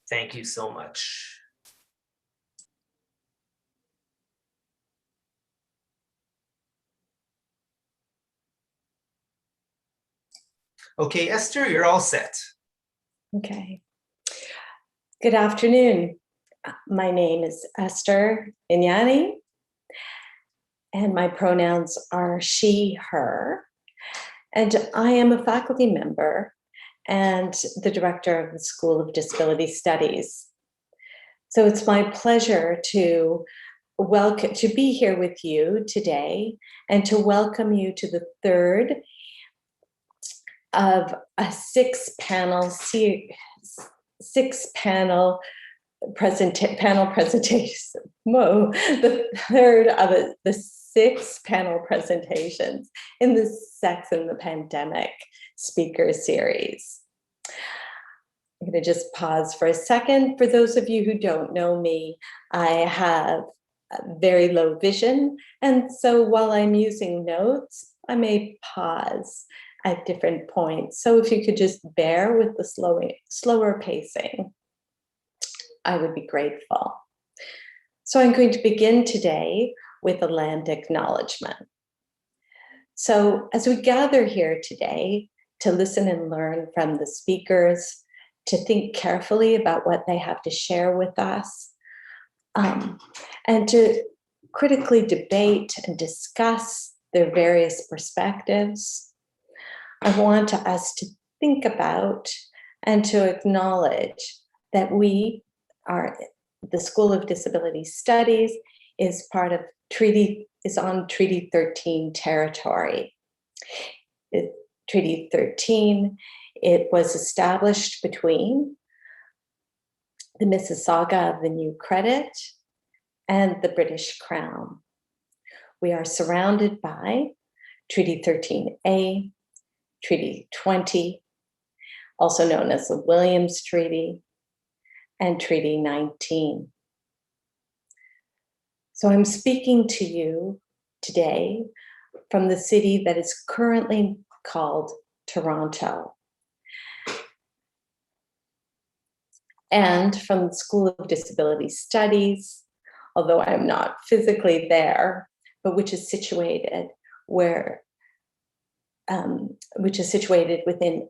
Thank you so much. Okay, Esther, you're all set. Okay. Good afternoon. My name is Esther Inyani, and my pronouns are she, her. And I am a faculty member and the director of the School of Disability Studies. So it's my pleasure to be here with you today and to welcome you to the third of a six-panel presentation. Whoa, the third of the 6 panel presentations in the Sex and the Pandemic speaker series. I'm going to just pause for a second. For those of you who don't know me, I have very low vision, and so while I'm using notes, I may pause at different points. So if you could just bear with the slower pacing, I would be grateful. So I'm going to begin today with a land acknowledgement. So as we gather here today to listen and learn from the speakers, to think carefully about what they have to share with us, and to critically debate and discuss their various perspectives, I want us to think about and to acknowledge that we are, the School of Disability Studies is part of on Treaty 13 territory. Treaty 13, it was established between the Mississauga of the New Credit and the British Crown. We are surrounded by Treaty 13A, Treaty 20, also known as the Williams Treaty, and Treaty 19. So I'm speaking to you today from the city that is currently called Toronto, and from the School of Disability Studies, although I'm not physically there, but which is situated within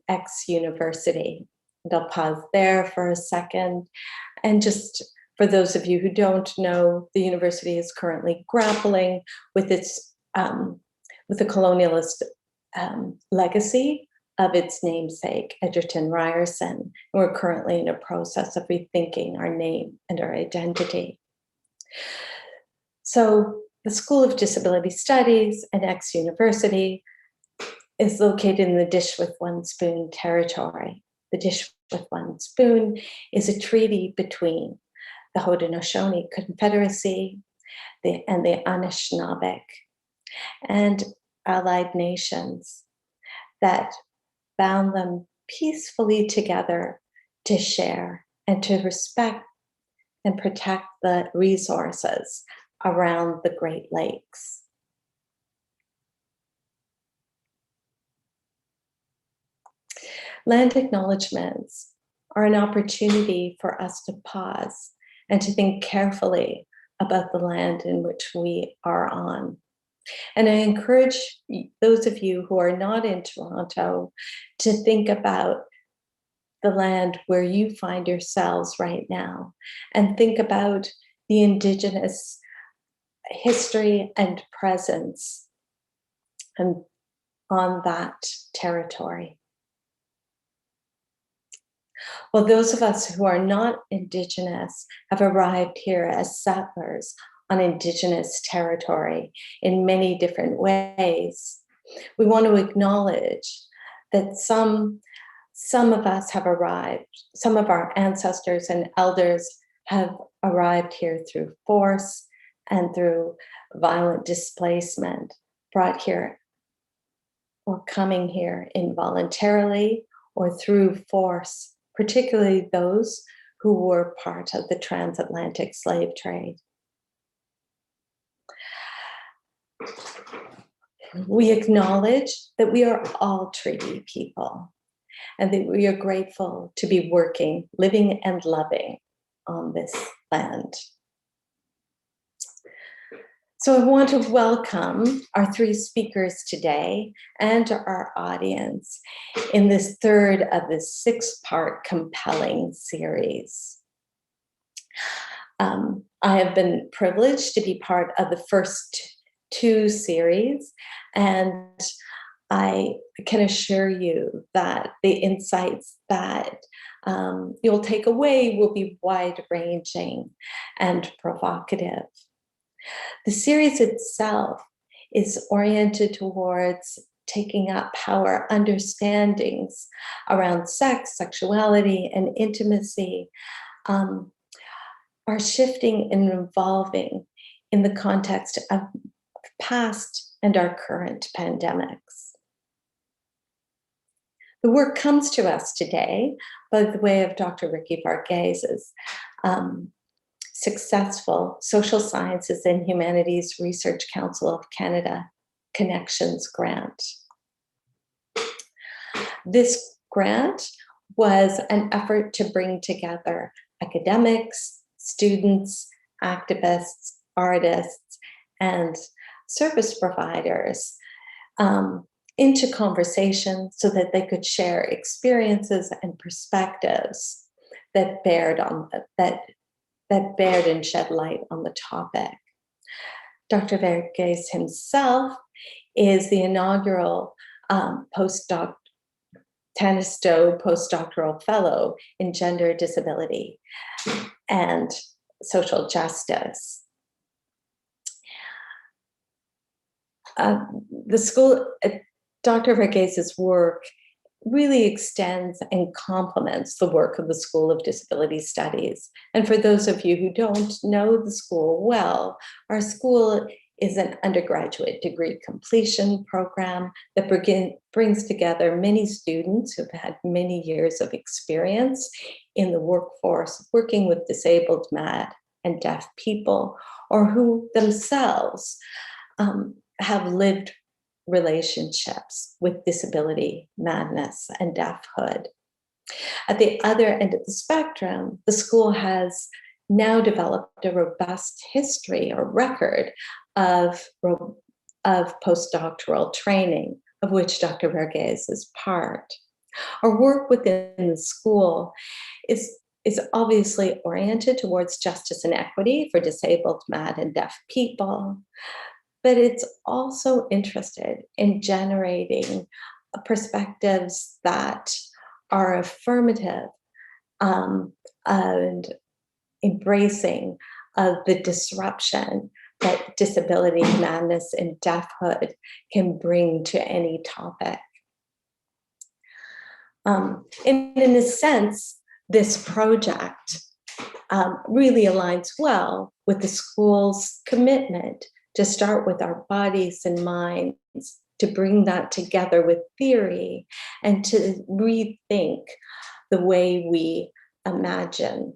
X University. And I'll pause there for a second. And just for those of you who don't know, the university is currently grappling with its with the colonialist legacy of its namesake, Egerton Ryerson. And we're currently in a process of rethinking our name and our identity. So the School of Disability Studies and X University is located in the Dish with One Spoon territory. The Dish with One Spoon is a treaty between the Haudenosaunee Confederacy and the Anishinaabeg and allied nations that bound them peacefully together to share and to respect and protect the resources around the Great Lakes. Land acknowledgements are an opportunity for us to pause and to think carefully about the land in which we are on. And I encourage those of you who are not in Toronto to think about the land where you find yourselves right now, and think about the Indigenous history and presence and on that territory. Well, those of us who are not Indigenous have arrived here as settlers on Indigenous territory in many different ways. We want to acknowledge that some of us have arrived, some of our ancestors and elders have arrived here through force and through violent displacement, brought here or coming here involuntarily or through force, particularly those who were part of the transatlantic slave trade. We acknowledge that we are all treaty people and that we are grateful to be working, living, and loving on this land. So I want to welcome our three speakers today and our audience in this third of this six-part compelling series. I have been privileged to be part of the first two series, and I can assure you that the insights that you'll take away will be wide-ranging and provocative. The series itself is oriented towards taking up how our understandings around sex, sexuality, and intimacy are shifting and evolving in the context of past and our current pandemics. The work comes to us today by the way of Dr. Ricky Varghese's successful Social Sciences and Humanities Research Council of Canada Connections grant. This grant was an effort to bring together academics, students, activists, artists, and service providers into conversation so that they could share experiences and perspectives that bared and shed light on the topic. Dr. Varghese himself is the inaugural Tanis Postdoctoral Fellow in Gender Disability and Social Justice. The school, Dr. Varghese's work really extends and complements the work of the School of Disability Studies. And for those of you who don't know the school well, our school is an undergraduate degree completion program that brings together many students who've had many years of experience in the workforce, working with disabled, mad, and deaf people, or who themselves have lived relationships with disability, madness, and deafhood. At the other end of the spectrum, the school has now developed a robust history or record of postdoctoral training, of which Dr. Varghese is part. Our work within the school is obviously oriented towards justice and equity for disabled, mad, and deaf people, but it's also interested in generating perspectives that are affirmative and embracing of the disruption that disability, madness, and deafhood can bring to any topic. In a sense, this project really aligns well with the school's commitment to start with our bodies and minds, to bring that together with theory, and to rethink the way we imagine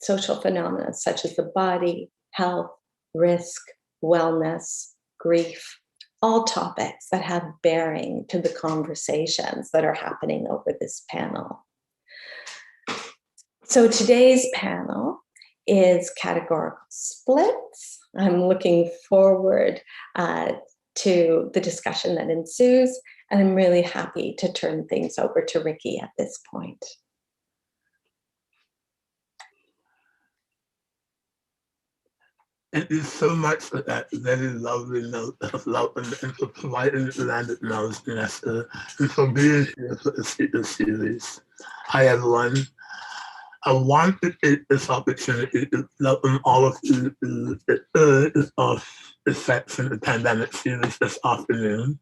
social phenomena such as the body, health, risk, wellness, grief, all topics that have bearing to the conversations that are happening over this panel. So today's panel is Categorical Splits. I'm looking forward to the discussion that ensues, and I'm really happy to turn things over to Ricky at this point. Thank you so much for that very lovely note of love and for providing that acknowledgement and for being here for the speaker series. Hi, everyone. I want to take this opportunity to welcome all of you to the third of the section of the pandemic series this afternoon.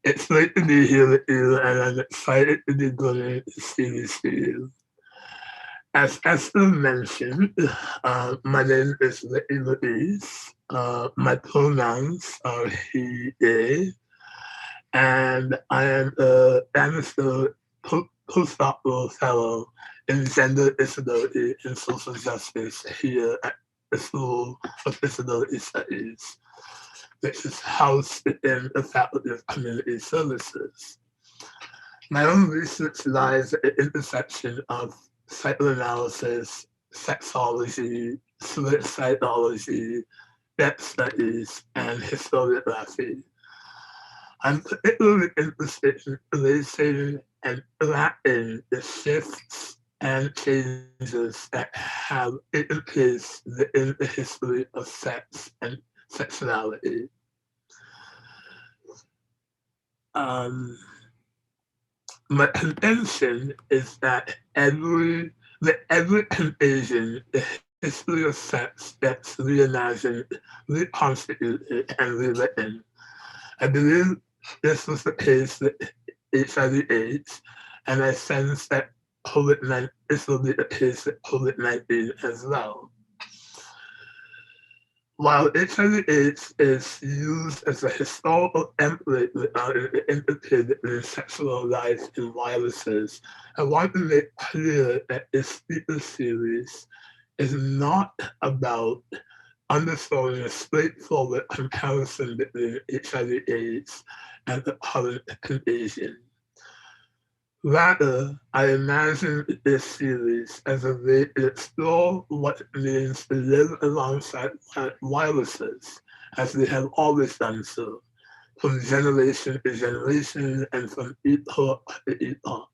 It's great to be here with you, and I'm excited to be doing the series for you. As Esther mentioned, my name is Leah. My pronouns are he, they, and I am a Bannister postdoctoral fellow in gender disability and social justice here at the School of Disability Studies, which is housed within the Faculty of Community Services. My own research lies at the intersection of psychoanalysis, sexology, suicidology, death studies, and historiography. I'm particularly interested in tracing and tracking the shifts and changes that have taken place in the history of sex and sexuality. My contention is that every invasion, the history of sex gets reimagined, reconstituted, and rewritten. I believe this was the case with HIV/AIDS, and I sense that this will be the case with COVID-19 as well. While HIV/AIDS is used as a historical template regarding the interplay between sexual life and viruses, I want to make clear that this speaker series is not about underscoring a straightforward comparison between HIV/AIDS and the current invasion. Rather, I imagine this series as a way to explore what it means to live alongside viruses, as we have always done so, from generation to generation and from epoch to epoch.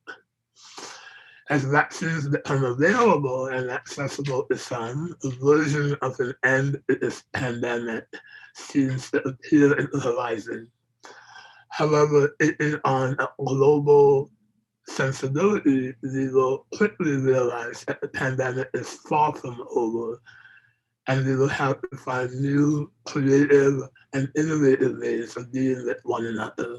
As vaccines become available and accessible to some, a version of an end to this pandemic seems to appear in the horizon. However, taking on a global sensibility, we will quickly realize that the pandemic is far from over, and we will have to find new, creative, and innovative ways of dealing with one another.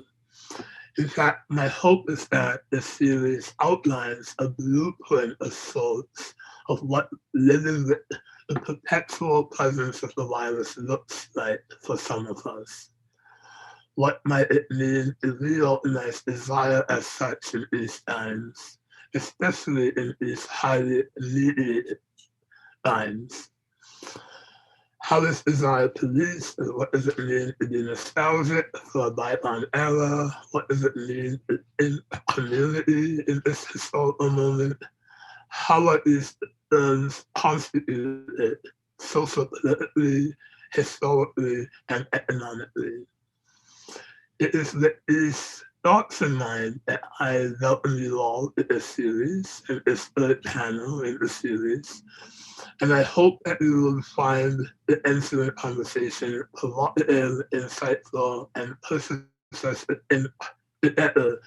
In fact, my hope is that this series outlines a blueprint of sorts of what living with the perpetual presence of the virus looks like for some of us. What might it mean to reorganize desire as such in these times, especially in these highly mediated times? How is desire policed, and what does it mean to be nostalgic for a bygone era? What does it mean in a community in this historical moment? How are these terms constituted social-politically, historically, and economically? It is with these thoughts in mind that I welcome you all to this series, and this third panel in the series. And I hope that you will find the ensuing conversation provocative, insightful, and pushes us together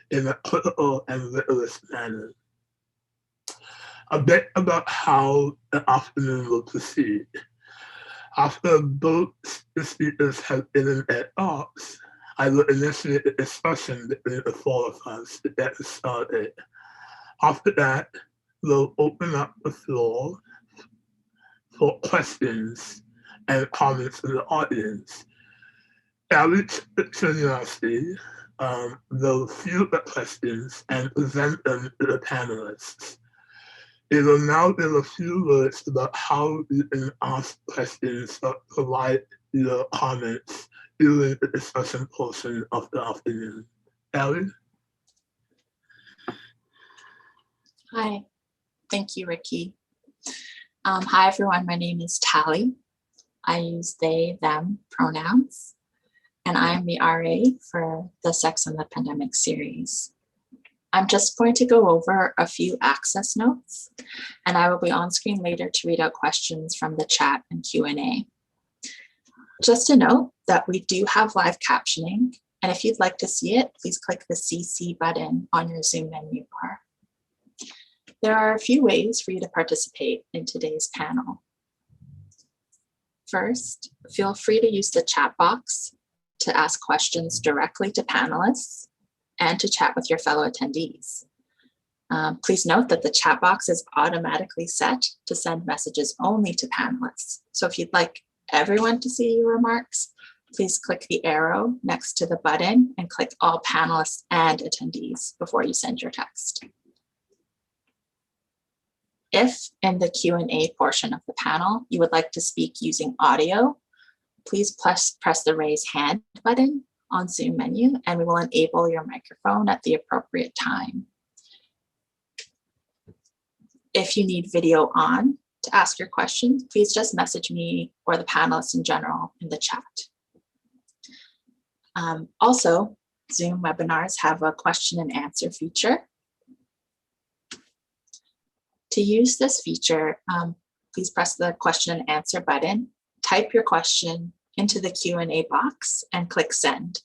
in a critical and rigorous manner. A bit about how the afternoon will proceed. After both the speakers have given their talks, I will initiate a discussion between the four of us to get us started. After that, we'll open up the floor for questions and comments from the audience. Out of curiosity, they'll field the questions and present them to the panelists. They will now give a few words about how you can ask questions or provide your comments during the discussion portion of the afternoon. Ellie? Hi, thank you, Ricky. Hi, everyone. My name is Tally. I use they, them pronouns, and I am the RA for the Sex and the Pandemic series. I'm just going to go over a few access notes, and I will be on screen later to read out questions from the chat and Q&A. Just to note that we do have live captioning, and if you'd like to see it, please click the CC button on your Zoom menu bar. There are a few ways for you to participate in today's panel. First, feel free to use the chat box to ask questions directly to panelists and to chat with your fellow attendees. Please note that the chat box is automatically set to send messages only to panelists. So if you'd like everyone to see your remarks, please click the arrow next to the button and click all panelists and attendees before you send your text. If in the Q&A portion of the panel, you would like to speak using audio, please press the raise hand button on Zoom menu, and we will enable your microphone at the appropriate time. If you need video on to ask your questions, please just message me or the panelists in general in the chat. Also, Zoom webinars have a question and answer feature. To use this feature, please press the question and answer button, type your question into the Q&A box and click send.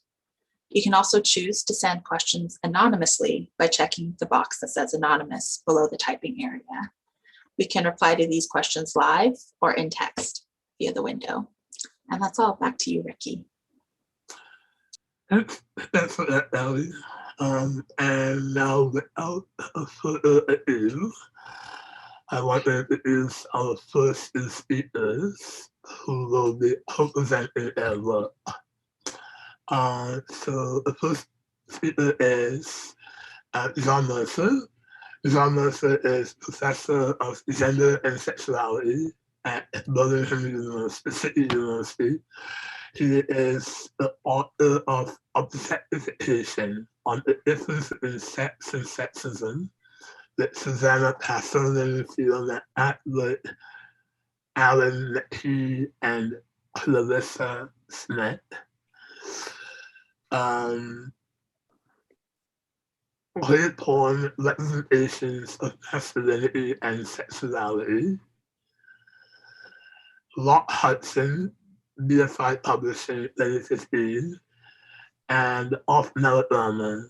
You can also choose to send questions anonymously by checking the box that says anonymous below the typing area. We can reply to these questions live or in text via the window. And that's all. Back to you, Ricky. That's for that, Ellie. And now, without further ado, I want to introduce our first speakers who will be presenting their work. So the first speaker is John Mercer. John Mercer is professor of gender and sexuality at Birmingham City University. He is the author of Objectification on the Difference between Sex and Sexism, with Susanna Passon, Fiona Atwood, Alan McKee, and Clarissa Smith. Her poem, Representations of Masculinity and Sexuality. Locke Hudson, BFI Publishing, 2015, and Off Melodrama,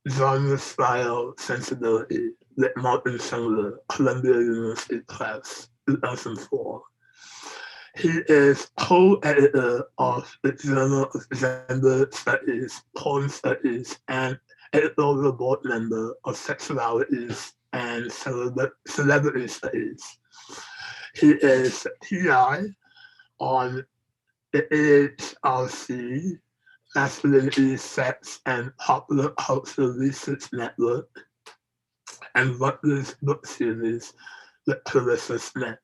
Genre Style Sensibility, with Martin Schindler, Columbia University Press, 2004. He is co-editor of the Journal of Gender Studies, Porn Studies, and editorial board member of Sexualities and Celebrity Studies. He is PI on the AHRC, Masculinity, Sex, and Popular Culture Research Network, and Rutgers book series with Clarissa Smith.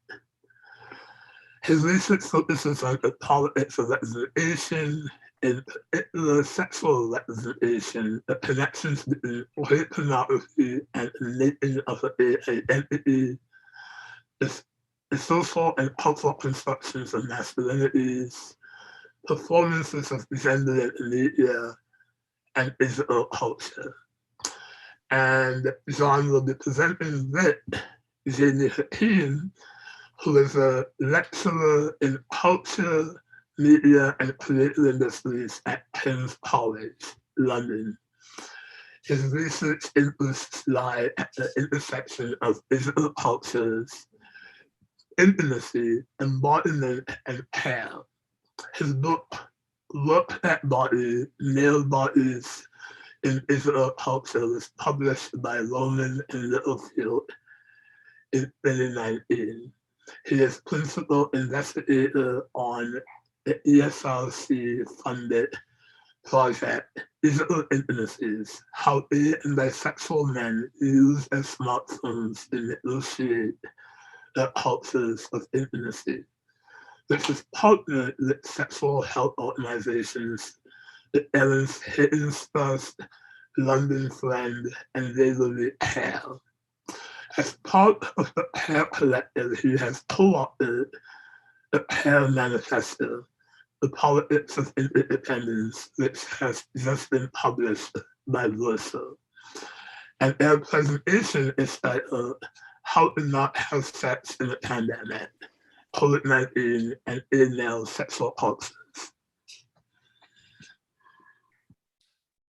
His research focuses on the politics of representation, in particular sexual representation, the connections between rape pornography and the making of a gay identity, the social and cultural constructions of masculinities, performances of gender in the media, and digital culture. And John will be presenting with Jamie Hakim, who is a lecturer in culture, media, and creative industries at King's College, London. His research interests lie at the intersection of digital cultures, intimacy, embodiment, and care. His book, Look at Body, Male Bodies in Digital Culture, was published by Rowman and Littlefield in 2019. He is principal investigator on the ESRC-funded project, Digital Intimacies, How Gay and Bisexual Men Use their Smartphones to Negotiate the Cultures of Intimacy, which is partnered with sexual health organizations, the Erin's Hidden Trust, London Friend, and Waverly Care. As part of the Care Collective, he has co-authored the Care Manifesto, The Politics of Interdependence, which has just been published by Mercer. And their presentation is titled, How to Not Have Sex in a Pandemic, COVID-19 and Male Sexual Cultures.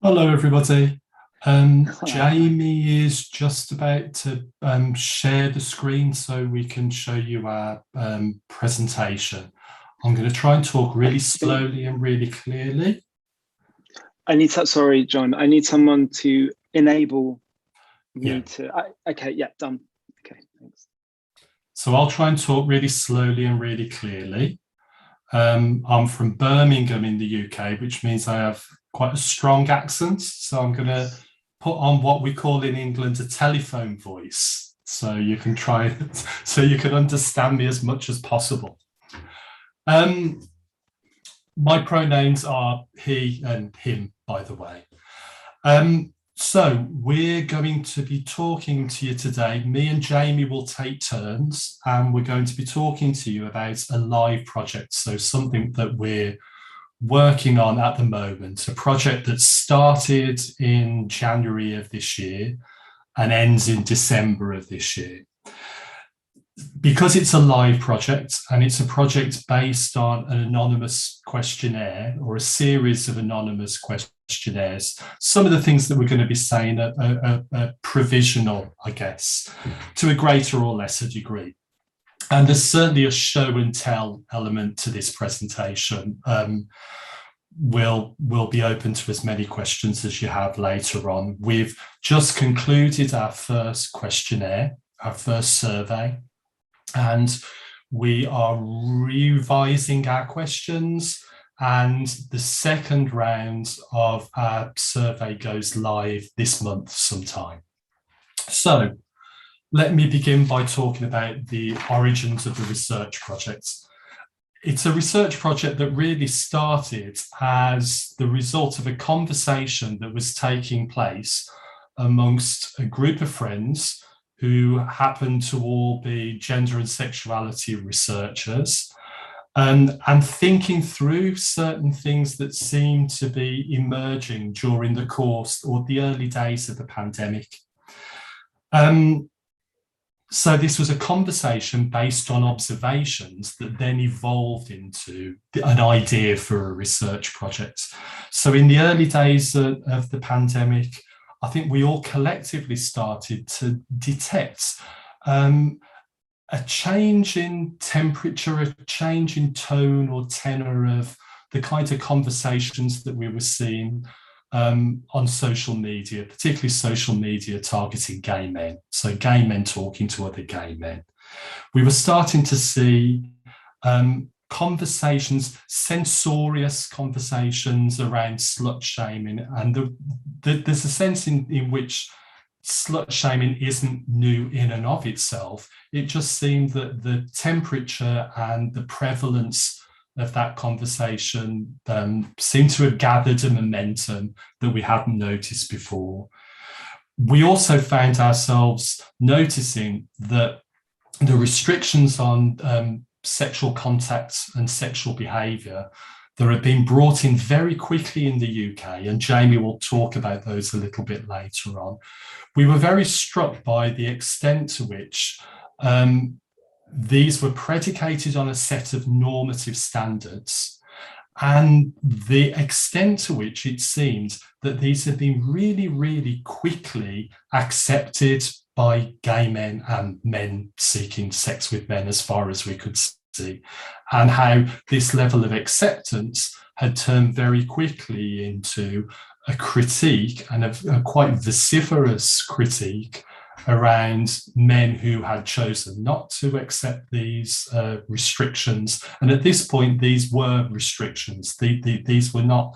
Hello, everybody. Jamie is just about to share the screen so we can show you our presentation. I'm going to try and talk really slowly and really clearly. I need to, sorry, John, I need someone to enable me to, okay, yeah, done. Okay, thanks. So I'll try and talk really slowly and really clearly. I'm from Birmingham in the UK, which means I have quite a strong accent. So I'm going to put on what we call in England a telephone voice. So you can try, so you can understand me as much as possible. my pronouns are he and him, by the way. So we're going to be talking to you today. Me and Jamie will take turns, and we're going to be talking to you about a live project. So something that we're working on at the moment, a project that started in January of this year and ends in December of this year. Because it's a live project, and it's a project based on an anonymous questionnaire or a series of anonymous questionnaires, some of the things that we're going to be saying are provisional, I guess, to a greater or lesser degree. And there's certainly a show and tell element to this presentation. We'll be open to as many questions as you have later on. We've just concluded our first questionnaire, our first survey, and we are revising our questions, and the second round of our survey goes live this month sometime. So let me begin by talking about the origins of the research project. It's a research project that really started as the result of a conversation that was taking place amongst a group of friends who happen to all be gender and sexuality researchers, and thinking through certain things that seem to be emerging during the course or the early days of the pandemic. So this was a conversation based on observations that then evolved into an idea for a research project. So in the early days of the pandemic, I think we all collectively started to detect a change in temperature, a change in tone or tenor of the kinds of conversations that we were seeing on social media, particularly social media targeting gay men. So gay men talking to other gay men. We were starting to see conversations, censorious conversations around slut shaming, and there's a sense in which slut shaming isn't new in and of itself. It just seemed that the temperature and the prevalence of that conversation seemed to have gathered a momentum that we hadn't noticed before. We also found ourselves noticing that the restrictions on sexual contact and sexual behaviour that have been brought in very quickly in the UK, and Jamie will talk about those a little bit later on. We were very struck by the extent to which these were predicated on a set of normative standards, and the extent to which it seemed that these had been really, really quickly accepted by gay men and men seeking sex with men, as far as we could see, and how this level of acceptance had turned very quickly into a critique, and a quite vociferous critique around men who had chosen not to accept these restrictions. And at this point, these were restrictions. These were not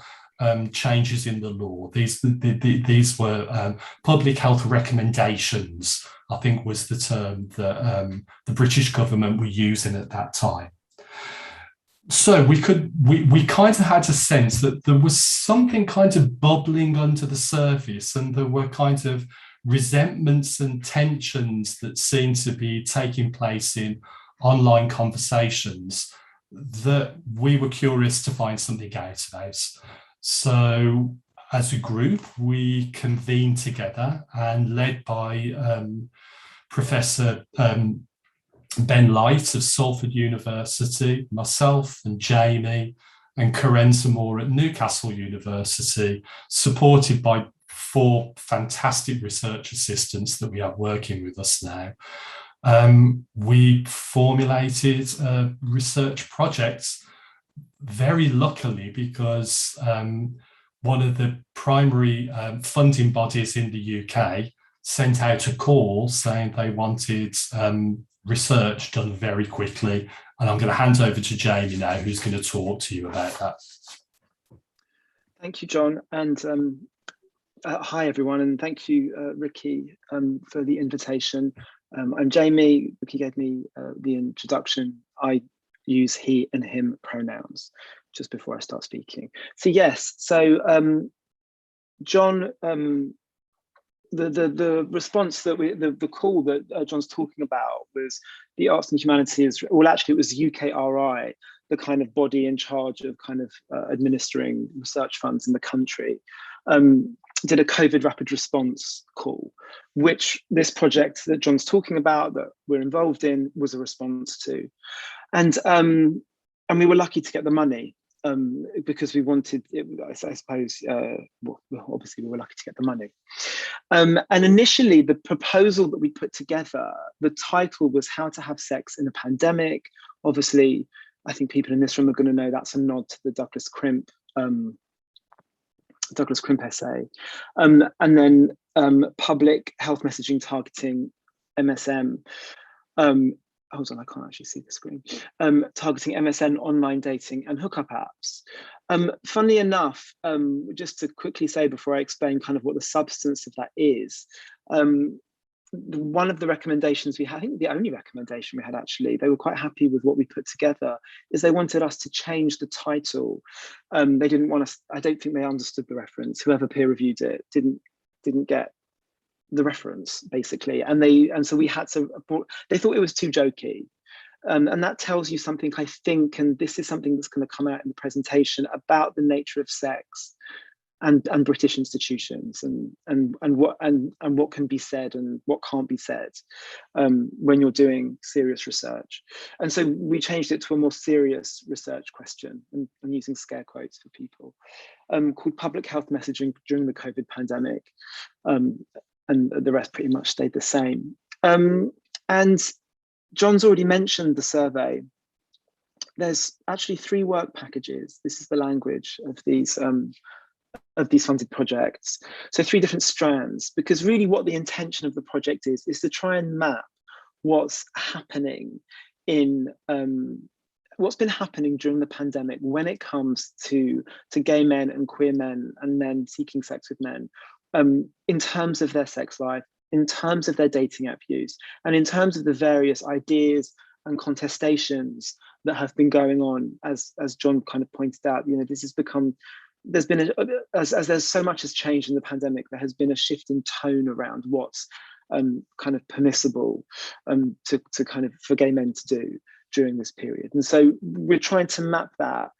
changes in the law. These were public health recommendations, I think was the term that the British government were using at that time. So we kind of had a sense that there was something kind of bubbling under the surface, and there were kind of resentments and tensions that seemed to be taking place in online conversations that we were curious to find something out about. So as a group, we convened together, and led by Professor Ben Light of Salford University, myself and Jamie and Carenza Moore at Newcastle University, supported by 4 fantastic research assistants that we have working with us now. We formulated a research project, very luckily, because one of the primary funding bodies in the UK sent out a call saying they wanted research done very quickly. And I'm going to hand over to Jamie now, who's going to talk to you about that. Thank you, John. And hi, everyone. And thank you, Ricky, for the invitation. I'm Jamie. Ricky gave me the introduction. I use he and him pronouns, just before I start speaking. So yes, so John, the response that the call that John's talking about was the Arts and Humanities, well actually it was UKRI, the kind of body in charge of kind of administering research funds in the country, did a COVID rapid response call, which this project that John's talking about that we're involved in was a response to. And we were lucky to get the money because we wanted, I suppose, well, obviously we were lucky to get the money. And initially the proposal that we put together, the title was How to Have Sex in a Pandemic. Obviously, I think people in this room are going to know that's a nod to the Douglas Crimp essay. And then public health messaging targeting MSM. Hold on, I can't actually see the screen. Targeting MSN, online dating and hookup apps. Funnily enough, just to quickly say before I explain kind of what the substance of that is, one of the recommendations we had, I think the only recommendation we had actually, they were quite happy with what we put together, is they wanted us to change the title. They didn't want us, I don't think they understood the reference. Whoever peer reviewed it didn't get the reference basically. And so we had to, they thought it was too jokey. And that tells you something, I think, and this is something that's going to come out in the presentation about the nature of sex and British institutions and what can be said and what can't be said when you're doing serious research. And so we changed it to a more serious research question, and I'm using scare quotes for people, called public health messaging during the COVID pandemic. And the rest pretty much stayed the same. And John's already mentioned the survey. There's actually 3 work packages. This is the language of these funded projects. So 3 different strands, because really what the intention of the project is to try and map what's happening in, what's been happening during the pandemic when it comes to gay men and queer men and men seeking sex with men, in terms of their sex life, in terms of their dating app use, and in terms of the various ideas and contestations that have been going on, as John kind of pointed out. You know, this has become, there's been, as there's so much has changed in the pandemic, there has been a shift in tone around what's kind of permissible to kind of for gay men to do during this period. And so we're trying to map that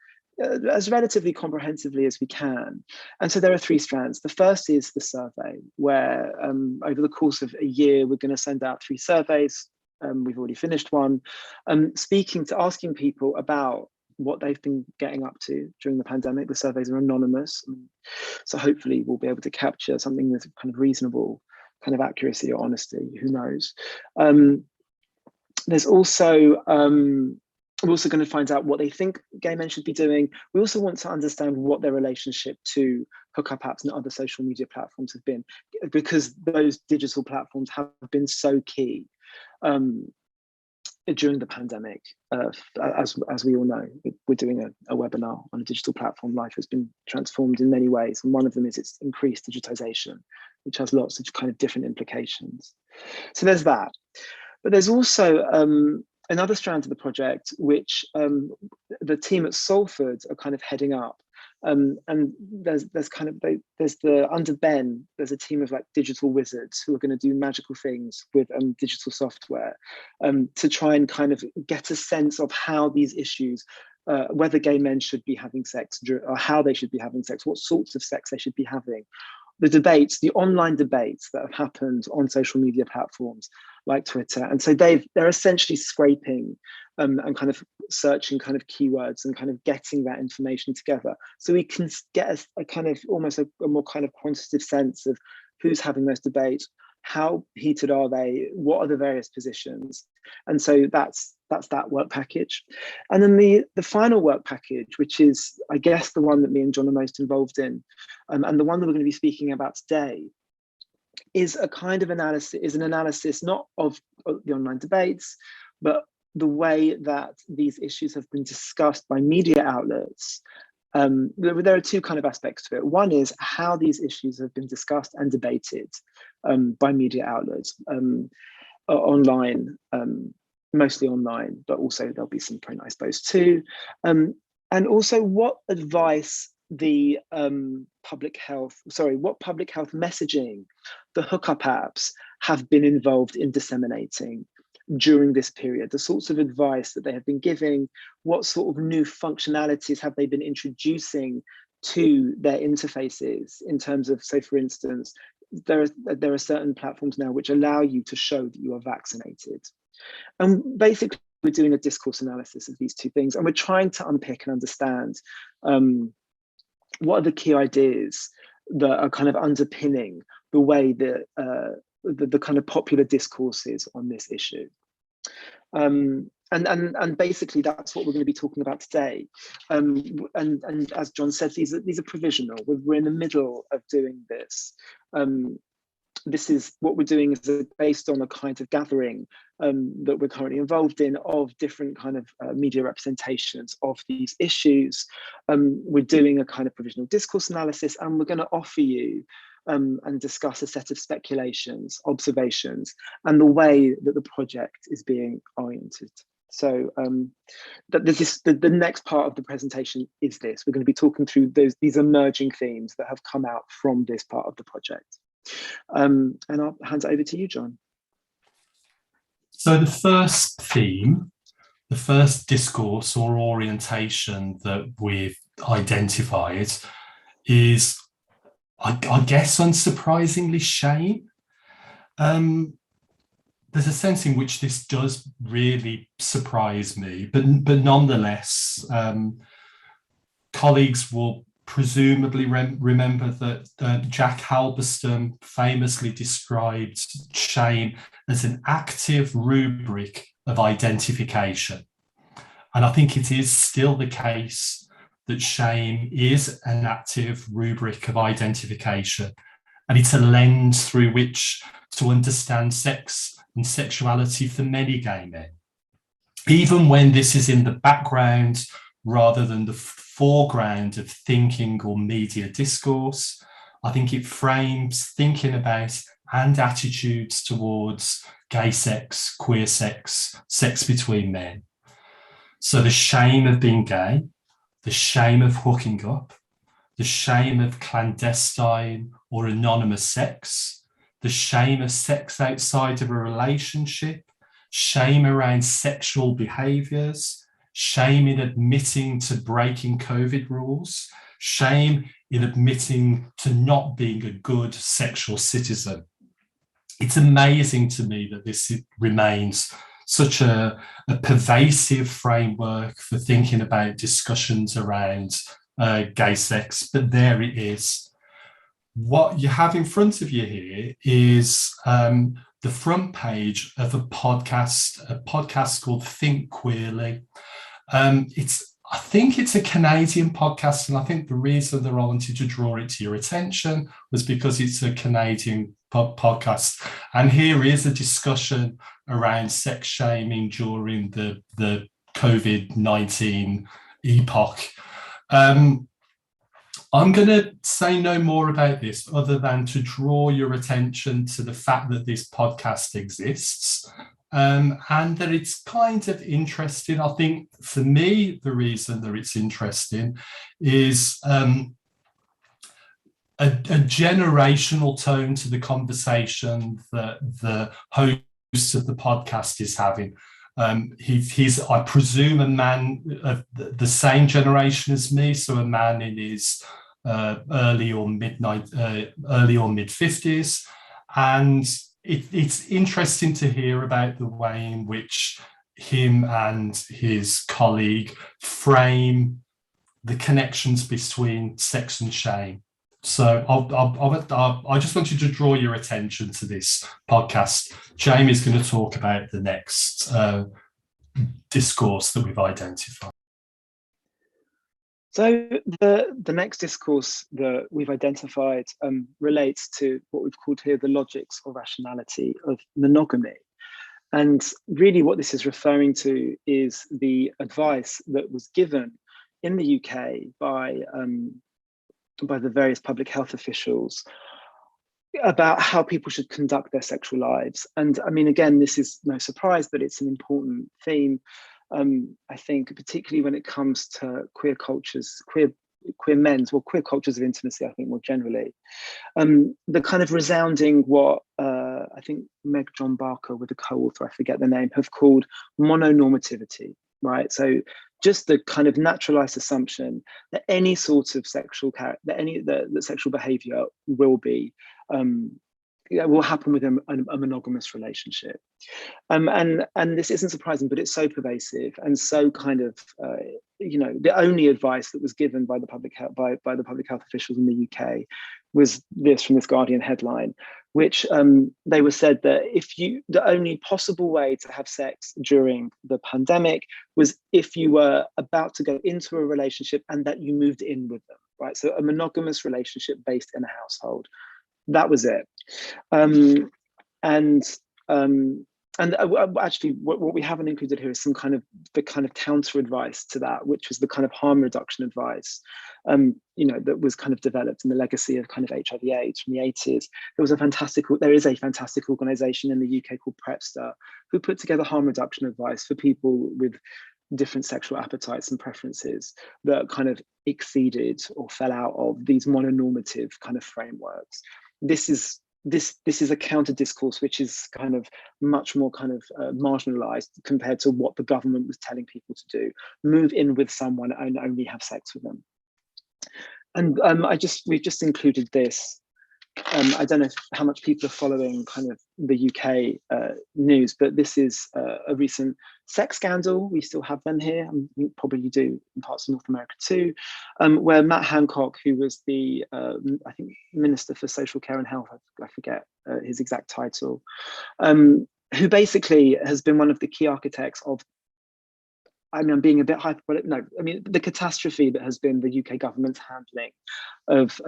as relatively comprehensively as we can. And so there are 3 strands. The first is the survey, where over the course of a year, we're going to send out 3 surveys. We've already finished one, asking people about what they've been getting up to during the pandemic. The surveys are anonymous, so hopefully we'll be able to capture something with kind of reasonable kind of accuracy or honesty, who knows. There's also, we're also going to find out what they think gay men should be doing. We also want to understand what their relationship to hookup apps and other social media platforms have been, because those digital platforms have been so key during the pandemic. As we all know, we're doing a webinar on a digital platform. Life has been transformed in many ways, and one of them is its increased digitization, which has lots of kind of different implications. So there's that. But there's also another strand of the project, which the team at Salford are kind of heading up. And there's under Ben, there's a team of like digital wizards who are going to do magical things with digital software to try and kind of get a sense of how these issues, whether gay men should be having sex or how they should be having sex, what sorts of sex they should be having. The debates, the online debates that have happened on social media platforms like Twitter. And so they're essentially scraping and kind of searching kind of keywords and kind of getting that information together. So we can get a kind of almost a more kind of quantitative sense of who's having those debates, how heated are they, what are the various positions. And so that's that work package. And then the final work package, which is, I guess, the one that me and John are most involved in, and the one that we're going to be speaking about today, is a kind of analysis, is an analysis not of the online debates, but the way that these issues have been discussed by media outlets. There are 2 kind of aspects to it. One is how these issues have been discussed and debated by media outlets, online mostly online, but also there'll be some print, I suppose, too. And also what advice the public health messaging the Hookup apps have been involved in disseminating during this period, the sorts of advice that they have been giving, what sort of new functionalities have they been introducing to their interfaces in terms of, say, for instance, there are certain platforms now which allow you to show that you are vaccinated. And basically, we're doing a discourse analysis of these two things, and we're trying to unpick and understand what are the key ideas that are kind of underpinning the way that the kind of popular discourses on this issue. And basically that's what we're going to be talking about today. And as John said, these are provisional. We're in the middle of doing this. This is what we're doing is based on a kind of gathering that we're currently involved in of different kind of media representations of these issues. We're doing a kind of provisional discourse analysis, and we're going to offer you and discuss a set of speculations, observations, and the way that the project is being oriented. So the next part of the presentation is this. We're going to be talking through these emerging themes that have come out from this part of the project. And I'll hand it over to you, John. So the first theme, the first discourse or orientation that we've identified is, I guess, unsurprisingly, shame. There's a sense in which this does really surprise me, but nonetheless, colleagues will presumably remember that Jack Halberstam famously described shame as an active rubric of identification. And I think it is still the case that shame is an active rubric of identification, and it's a lens through which to understand sex and sexuality for many gay men. Even when this is in the background rather than the foreground of thinking or media discourse, I think it frames thinking about and attitudes towards gay sex, queer sex, sex between men. So the shame of being gay, the shame of hooking up, the shame of clandestine or anonymous sex, the shame of sex outside of a relationship, shame around sexual behaviours, shame in admitting to breaking COVID rules, shame in admitting to not being a good sexual citizen. It's amazing to me that this remains such a pervasive framework for thinking about discussions around gay sex, but there it is. What you have in front of you here is the front page of a podcast called Think Queerly. I think it's a Canadian podcast, and I think the reason that I wanted to draw it to your attention was because it's a Canadian podcast. And here is a discussion around sex shaming during the COVID-19 epoch. I'm going to say no more about this other than to draw your attention to the fact that this podcast exists. And that it's kind of interesting. I think for me, the reason that it's interesting is a generational tone to the conversation that the host of the podcast is having. He's, I presume, a man of the same generation as me, so a man in his early or mid 50s, and it's interesting to hear about the way in which him and his colleague frame the connections between sex and shame. So I just wanted to draw your attention to this podcast. Jamie's going to talk about the next discourse that we've identified. So the next discourse that we've identified relates to what we've called here the logics or rationality of monogamy. And really what this is referring to is the advice that was given in the UK by the various public health officials about how people should conduct their sexual lives. And I mean, again, this is no surprise, but it's an important theme. I think, particularly when it comes to queer cultures, queer cultures of intimacy, I think more generally. The kind of resounding what I think Meg John Barker with a co-author, I forget the name, have called mononormativity, right? So just the kind of naturalized assumption that any sort of sexual that sexual behavior will be will happen within a monogamous relationship, and this isn't surprising, but it's so pervasive and so kind of the only advice that was given by the public health by the public health officials in the UK was this from this Guardian headline, which they were said that the only possible way to have sex during the pandemic was if you were about to go into a relationship and that you moved in with them, right? So a monogamous relationship based in a household. That was it. Actually, what we haven't included here is the kind of counter advice to that, which was the kind of harm reduction advice, that was kind of developed in the legacy of kind of HIV/AIDS from the 80s. There is a fantastic organisation in the UK called Prepster, who put together harm reduction advice for people with different sexual appetites and preferences that kind of exceeded or fell out of these mononormative kind of frameworks. This is a counter discourse which is kind of much more kind of marginalized compared to what the government was telling people to do. Move in with someone and only have sex with them. And we've just included this. I don't know how much people are following kind of the UK news, but this is a recent sex scandal. We still have them here. I think probably you do in parts of North America too, where Matt Hancock, who was the, I think, Minister for Social Care and Health, I forget his exact title, who basically has been one of the key architects of, I'm being a bit hyperbolic, the catastrophe that has been the UK government's handling of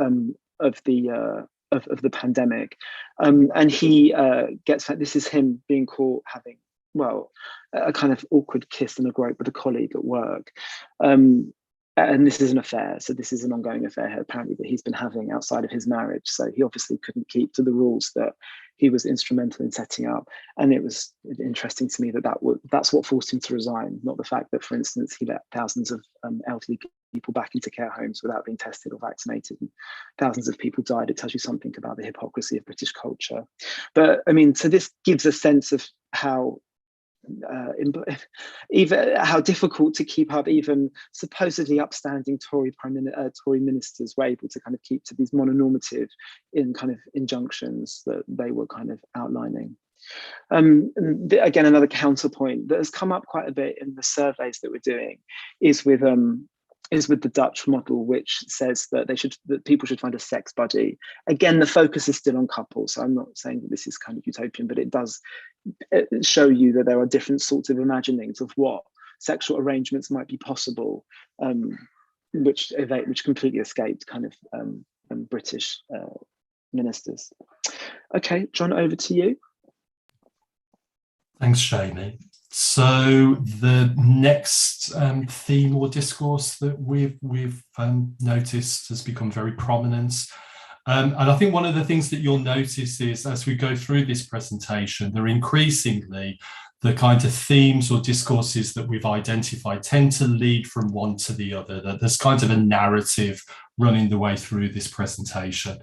the pandemic, and he this is him being caught having a kind of awkward kiss and a grope with a colleague at work, and this is an affair. So this is an ongoing affair apparently that he's been having outside of his marriage. So he obviously couldn't keep to the rules that he was instrumental in setting up. And it was interesting to me that's what forced him to resign, not the fact that, for instance, he let thousands of elderly people back into care homes without being tested or vaccinated, and thousands of people died. It tells you something about the hypocrisy of British culture. But I mean, so this gives a sense of how even how difficult to keep up even supposedly upstanding Tory ministers were able to kind of keep to these mononormative injunctions that they were kind of outlining. Again, another counterpoint that has come up quite a bit in the surveys that we're doing is with the Dutch model, which says that people should find a sex buddy. Again, the focus is still on couples. So I'm not saying that this is kind of utopian, but it does show you that there are different sorts of imaginings of what sexual arrangements might be possible, which completely escaped kind of British ministers. Okay, John, over to you. Thanks, Jamie. So the next theme or discourse that we've noticed has become very prominent. And I think one of the things that you'll notice is as we go through this presentation, they're increasingly the kind of themes or discourses that we've identified tend to lead from one to the other. That there's kind of a narrative running the way through this presentation.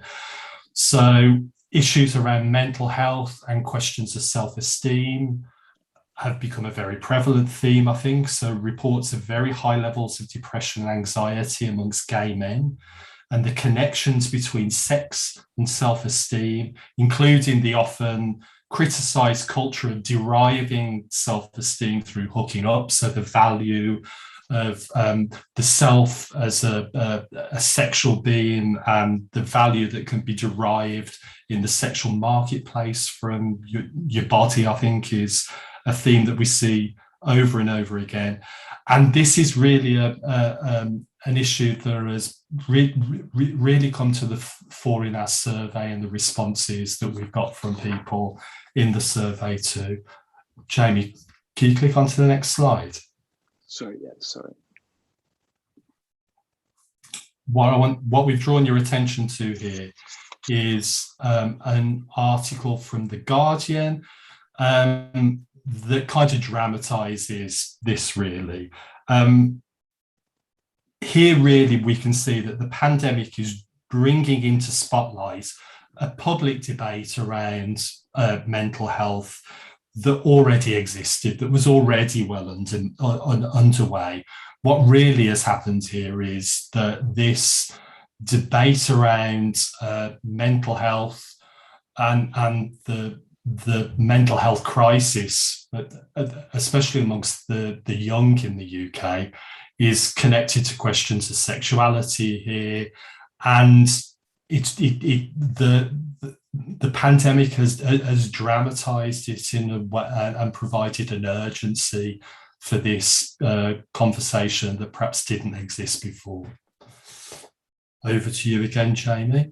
So issues around mental health and questions of self-esteem have become a very prevalent theme, I think. So reports of very high levels of depression and anxiety amongst gay men, and the connections between sex and self-esteem, including the often criticised culture of deriving self-esteem through hooking up. So the value of the self as a sexual being, and the value that can be derived in the sexual marketplace from your body, I think, is a theme that we see over and over again. And this is really an issue that has really come to the fore in our survey and the responses that we've got from people in the survey too. Jamie, can you click onto the next slide? Sorry. What we've drawn your attention to here is an article from The Guardian that kind of dramatizes this really. Here really we can see that the pandemic is bringing into spotlight a public debate around mental health that already existed, that was already well underway. What really has happened here is that this debate around mental health and the mental health crisis, especially amongst the young in the UK, is connected to questions of sexuality here, and the pandemic has dramatized it in a way and provided an urgency for this conversation that perhaps didn't exist before. Over to you again, Jamie.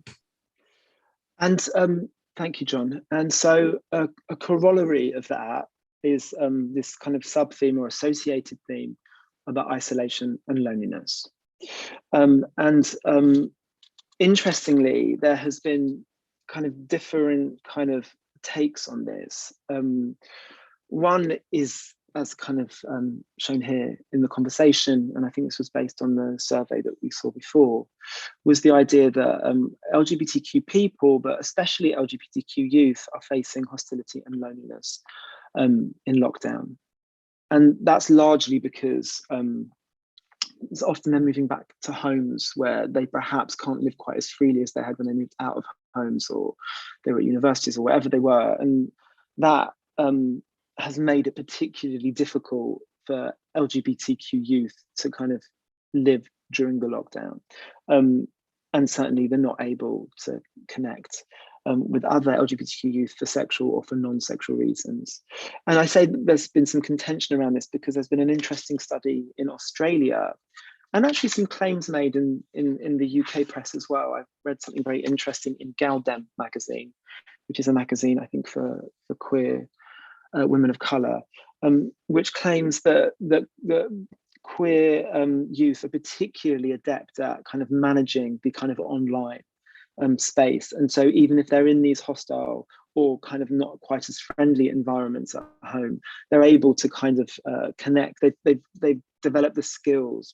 And thank you, John. And so a corollary of that is this kind of sub-theme or associated theme about isolation and loneliness. Interestingly, there has been kind of different kind of takes on this. One is, as kind of shown here in the conversation, and I think this was based on the survey that we saw before, was the idea that LGBTQ people, but especially LGBTQ youth, are facing hostility and loneliness in lockdown. And that's largely because it's often they're moving back to homes where they perhaps can't live quite as freely as they had when they moved out of homes, or they were at universities or wherever they were. And that has made it particularly difficult for LGBTQ youth to kind of live during the lockdown. And certainly they're not able to connect with other LGBTQ youth for sexual or for non-sexual reasons. And I say that there's been some contention around this because there's been an interesting study in Australia, and actually some claims made in the UK press as well. I've read something very interesting in Galdem magazine, which is a magazine, I think, for queer women of colour, which claims that queer youth are particularly adept at kind of managing the kind of online space. And so even if they're in these hostile or kind of not quite as friendly environments at home, they're able to kind of connect. They've developed the skills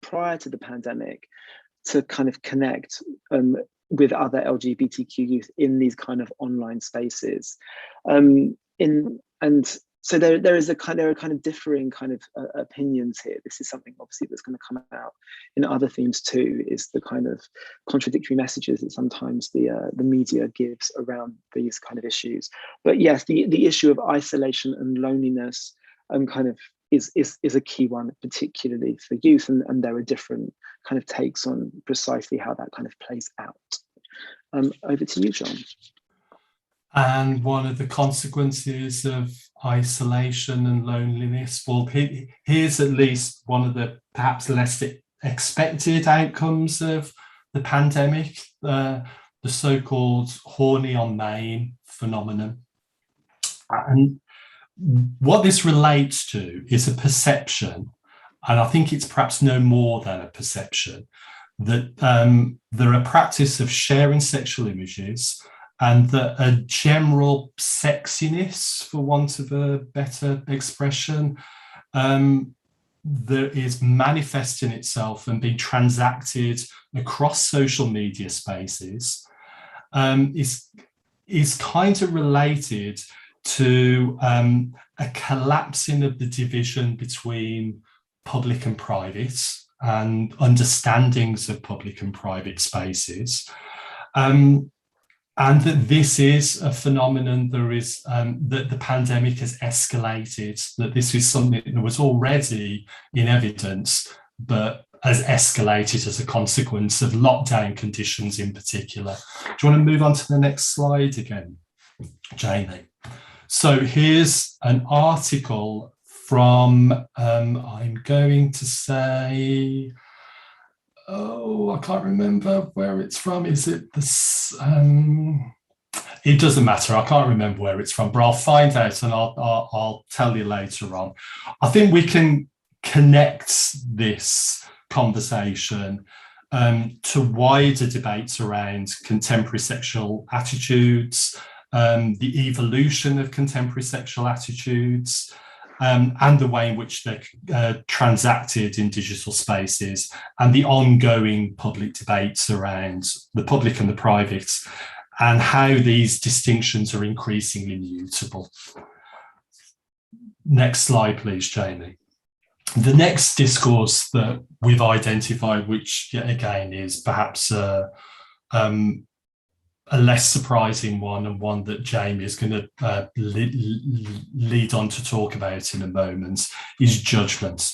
prior to the pandemic to kind of connect with other LGBTQ youth in these kind of online spaces. So there are kind of differing kind of opinions here. This is something obviously that's going to come out in other themes too, is the kind of contradictory messages that sometimes the media gives around these kind of issues. But yes, the issue of isolation and loneliness kind of is a key one, particularly for youth, and there are different kind of takes on precisely how that kind of plays out. Over to you, John. And one of the consequences of isolation and loneliness, well, here's at least one of the perhaps less expected outcomes of the pandemic, the so-called horny on main phenomenon. And what this relates to is a perception, and I think it's perhaps no more than a perception, that there are practice of sharing sexual images, and that a general sexiness, for want of a better expression, that is manifesting itself and being transacted across social media spaces, is kind of related to a collapsing of the division between public and private and understandings of public and private spaces. And that this is a phenomenon that the pandemic has escalated, that this is something that was already in evidence, but has escalated as a consequence of lockdown conditions in particular. Do you want to move on to the next slide again, Jamie? So here's an article from, I'm going to say, I can't remember where it's from. Is it this? It doesn't matter. I can't remember where it's from, but I'll find out and I'll tell you later on. I think we can connect this conversation to wider debates around contemporary sexual attitudes, the evolution of contemporary sexual attitudes, and the way in which they're transacted in digital spaces, and the ongoing public debates around the public and the private, and how these distinctions are increasingly mutable. Next slide, please, Jamie. The next discourse that we've identified, which yet again is perhaps a less surprising one, and one that Jamie is going to lead on to talk about in a moment, is judgment.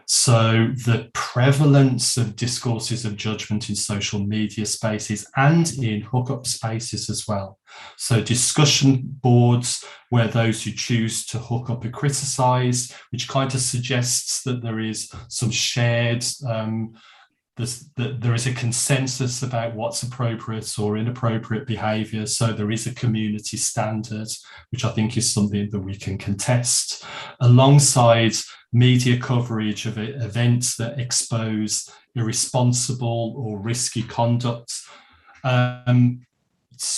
So the prevalence of discourses of judgment in social media spaces and in hookup spaces as well. So discussion boards where those who choose to hook up are criticised, which kind of suggests that there is some shared that there is a consensus about what's appropriate or inappropriate behaviour. So there is a community standard, which I think is something that we can contest, alongside media coverage of events that expose irresponsible or risky conduct. Some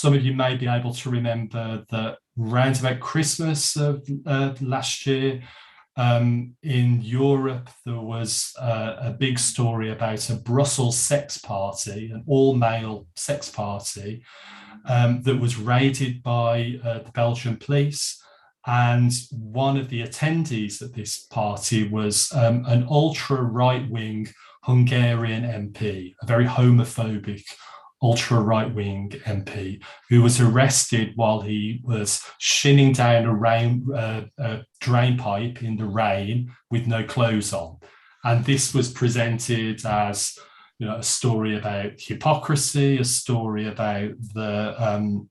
of you may be able to remember that round about Christmas of last year, in Europe, there was a big story about a Brussels sex party, an all-male sex party, that was raided by the Belgian police. And one of the attendees at this party was an ultra-right-wing Hungarian MP, a very homophobic ultra-right-wing MP, who was arrested while he was shinning down a drain pipe in the rain with no clothes on. And this was presented as, you know, a story about hypocrisy, a story about the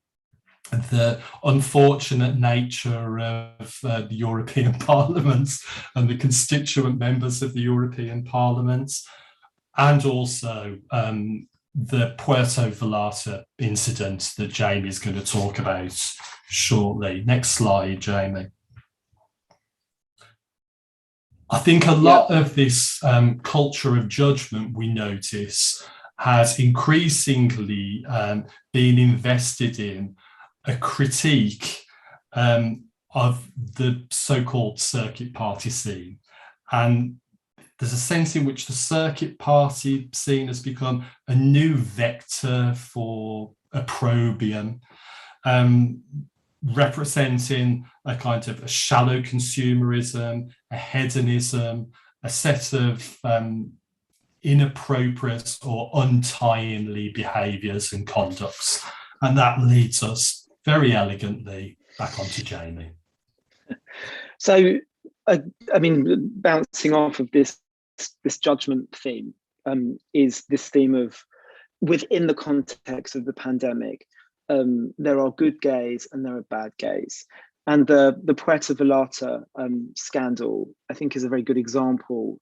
unfortunate nature of the European Parliament and the constituent members of the European Parliament, and also the Puerto Vallarta incident that Jamie is going to talk about shortly. Next slide, Jamie. I think a lot of this culture of judgment, we notice, has increasingly been invested in a critique of the so-called circuit party scene. And there's a sense in which the circuit party scene has become a new vector for opprobrium, representing a kind of a shallow consumerism, a hedonism, a set of inappropriate or untimely behaviours and conducts. And that leads us very elegantly back onto Jamie. So, I mean, bouncing off of this judgment theme is this theme of, within the context of the pandemic, there are good gays and there are bad gays. And the Puerto Vallarta scandal, I think, is a very good example,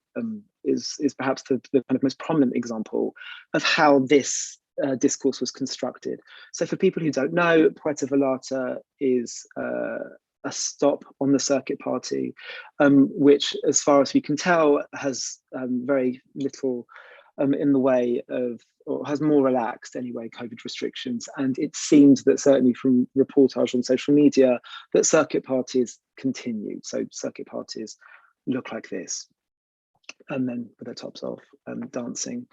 is perhaps the kind of most prominent example of how this discourse was constructed. So for people who don't know, Puerto Vallarta is a stop on the circuit party, which, as far as we can tell, has very little in the way of, or has more relaxed anyway, COVID restrictions. And it seems that, certainly from reportage on social media, that circuit parties continue. So circuit parties look like this, and then with their tops off, dancing,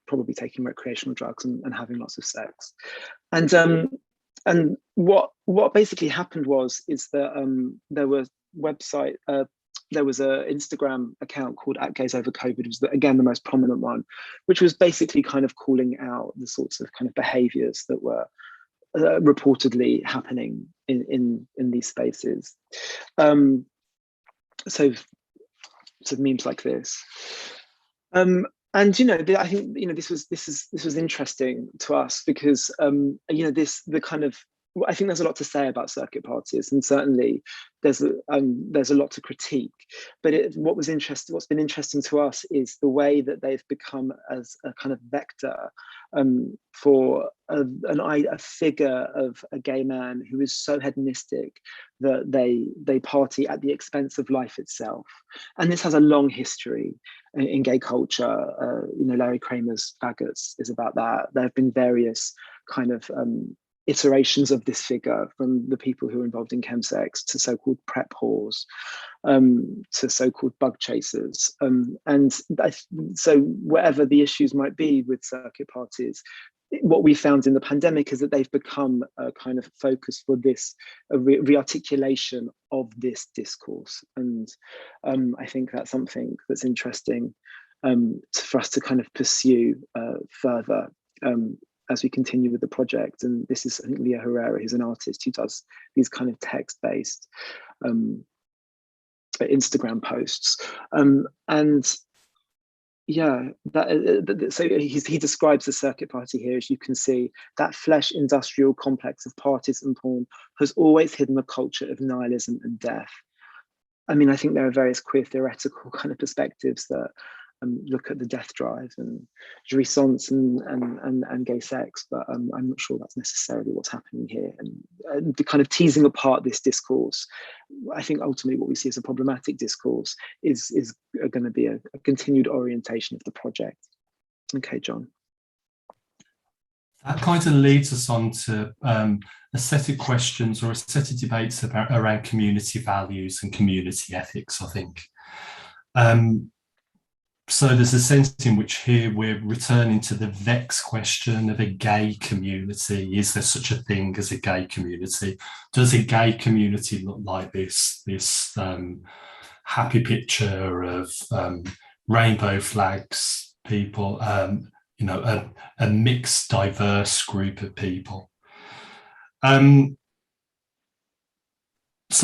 probably taking recreational drugs and having lots of sex. And what basically happened is that there was an Instagram account called @GaysOverCovid, was again the most prominent one, which was basically kind of calling out the sorts of kind of behaviours that were reportedly happening in these spaces. So memes like this. And, you know, I think, you know, this was interesting to us because, you know, the kind of I think there's a lot to say about circuit parties, and certainly there's a lot to critique. But what's been interesting to us is the way that they've become as a kind of vector for a figure of a gay man who is so hedonistic that they party at the expense of life itself. And this has a long history in gay culture. Larry Kramer's Faggots is about that. There have been various kind of iterations of this figure, from the people who are involved in chemsex to so-called prep whores, to so-called bug chasers. So whatever the issues might be with circuit parties, what we found in the pandemic is that they've become a kind of focus for this rearticulation of this discourse. And I think that's something that's interesting for us to kind of pursue further as we continue with the project. And this is, I think, Leah Herrera, who's an artist who does these kind of text-based Instagram posts. So he describes the circuit party here, as you can see. That flesh industrial complex of parties and porn has always hidden a culture of nihilism and death. I mean, I think there are various queer theoretical kind of perspectives that look at the death drive and jouissance and gay sex, but I'm not sure that's necessarily what's happening here. And the kind of teasing apart this discourse, I think ultimately what we see as a problematic discourse is going to be a continued orientation of the project. Okay, John. That kind of leads us on to a set of questions or a set of debates around community values and community ethics, I think. So there's a sense in which here we're returning to the vexed question of a gay community. Is there such a thing as a gay community? Does a gay community look like this happy picture of rainbow flags, people, a mixed, diverse group of people? So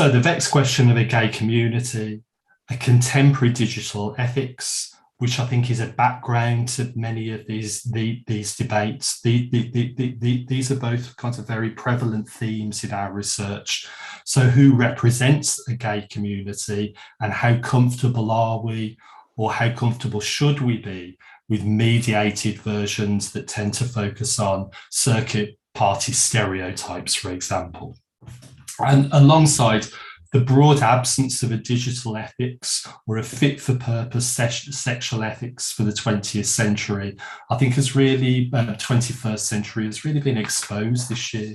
the vexed question of a gay community, a contemporary digital ethics, which I think is a background to many of these debates. These are both kinds of very prevalent themes in our research. So who represents a gay community, and how comfortable are we, or how comfortable should we be with mediated versions that tend to focus on circuit party stereotypes, for example? And alongside the broad absence of a digital ethics or a fit-for-purpose sexual ethics for the 20th century, I think has really, 21st century, has really been exposed this year.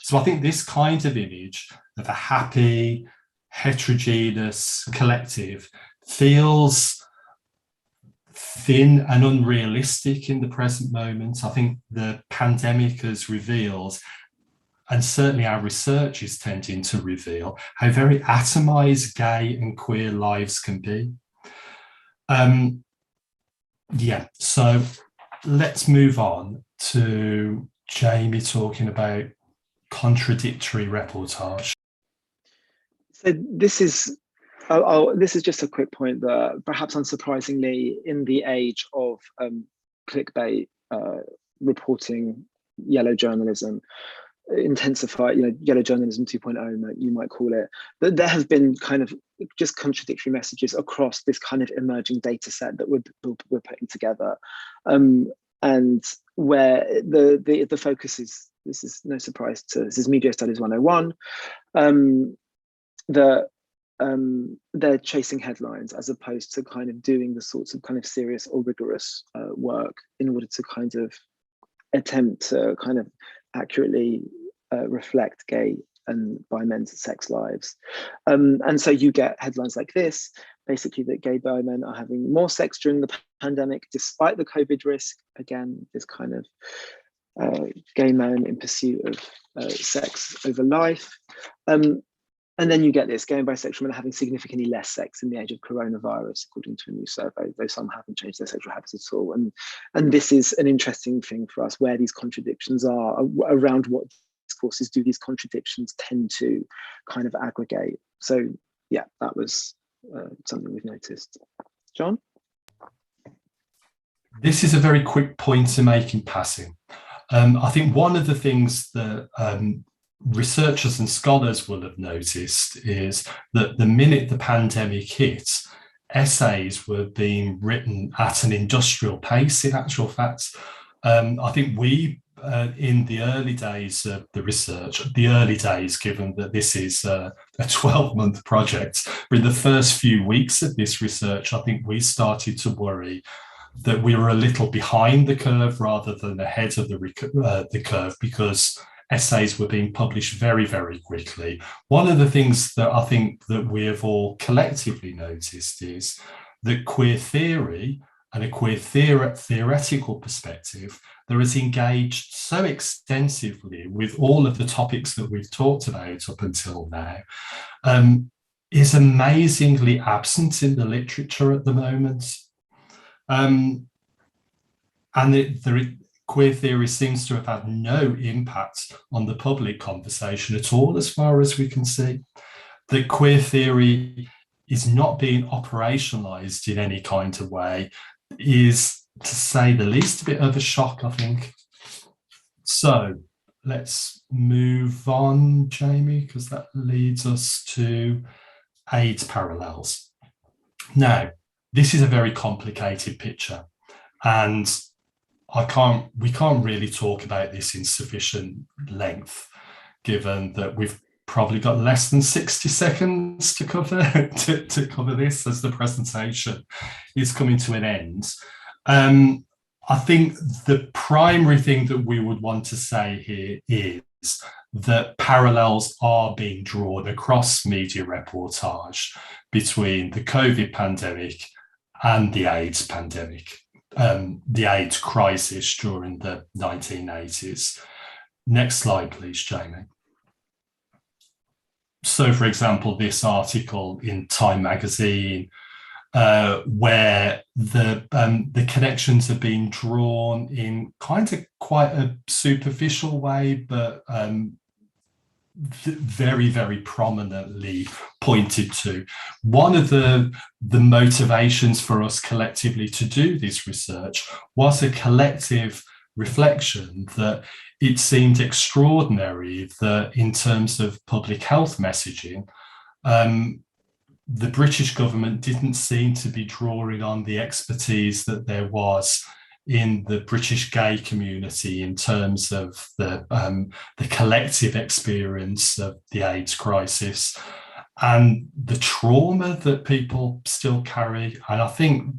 So I think this kind of image of a happy, heterogeneous collective feels thin and unrealistic in the present moment. I think the pandemic has revealed, and certainly our research is tending to reveal, how very atomized gay and queer lives can be. So let's move on to Jamie talking about contradictory reportage. So this is just a quick point that, perhaps unsurprisingly, in the age of clickbait reporting, yellow journalism, intensify, yellow journalism 2.0, you might call it, but there have been kind of just contradictory messages across this kind of emerging data set that we're putting together, and where the focus is, this is no surprise this is Media Studies 101, that they're chasing headlines as opposed to kind of doing the sorts of kind of serious or rigorous work in order to kind of attempt to kind of accurately reflect gay and bi men's sex lives. And so you get headlines like this, basically that gay bi men are having more sex during the pandemic despite the COVID risk. Again, this kind of gay men in pursuit of sex over life. And then you get this, gay and bisexual men are having significantly less sex in the age of coronavirus, according to a new survey, though some haven't changed their sexual habits at all. And this is an interesting thing for us, where these contradictions are, around what discourses do these contradictions tend to kind of aggregate. So yeah, that was something we've noticed. John? This is a very quick point to make in passing. I think one of the things that researchers and scholars will have noticed is that the minute the pandemic hit, essays were being written at an industrial pace, in actual fact. I think we, in the early days of the research, given that this is a 12-month project, but in the first few weeks of this research, I think we started to worry that we were a little behind the curve rather than ahead of the curve, because essays were being published very, very quickly. One of the things that I think that we have all collectively noticed is that queer theory and a queer theoretical perspective that has engaged so extensively with all of the topics that we've talked about up until now, is amazingly absent in the literature at the moment. Queer theory seems to have had no impact on the public conversation at all, as far as we can see. That queer theory is not being operationalized in any kind of way is, to say the least, a bit of a shock, I think. So let's move on, Jamie, because that leads us to AIDS parallels. Now, this is a very complicated picture, and we can't really talk about this in sufficient length, given that we've probably got less than 60 seconds to cover to cover this as the presentation is coming to an end. I think the primary thing that we would want to say here is that parallels are being drawn across media reportage between the COVID pandemic and the AIDS pandemic. The AIDS crisis during the 1980s. Next slide, please, Jamie. So, for example, this article in Time magazine, where the connections are being drawn in kind of quite a superficial way, but very, very prominently pointed to. One of the motivations for us collectively to do this research was a collective reflection that it seemed extraordinary that in terms of public health messaging, the British government didn't seem to be drawing on the expertise that there was in the British gay community in terms of the collective experience of the AIDS crisis and the trauma that people still carry. And I think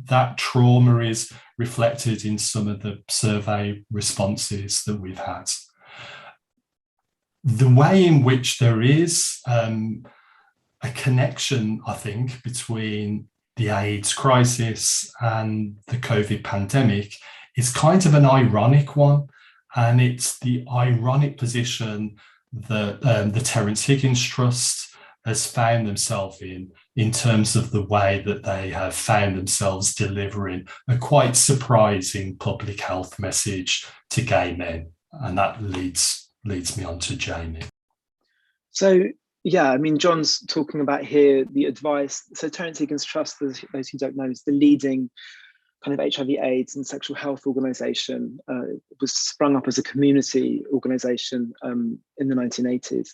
that trauma is reflected in some of the survey responses that we've had. The way in which there is a connection, I think, between the AIDS crisis and the COVID pandemic is kind of an ironic one. And it's the ironic position that the Terence Higgins Trust has found themselves in terms of the way that they have found themselves delivering a quite surprising public health message to gay men. And that leads me on to Jamie. So, yeah, I mean, John's talking about here the advice. So Terence Higgins Trust, those who don't know, is the leading kind of HIV, AIDS and sexual health organisation. It was sprung up as a community organisation in the 1980s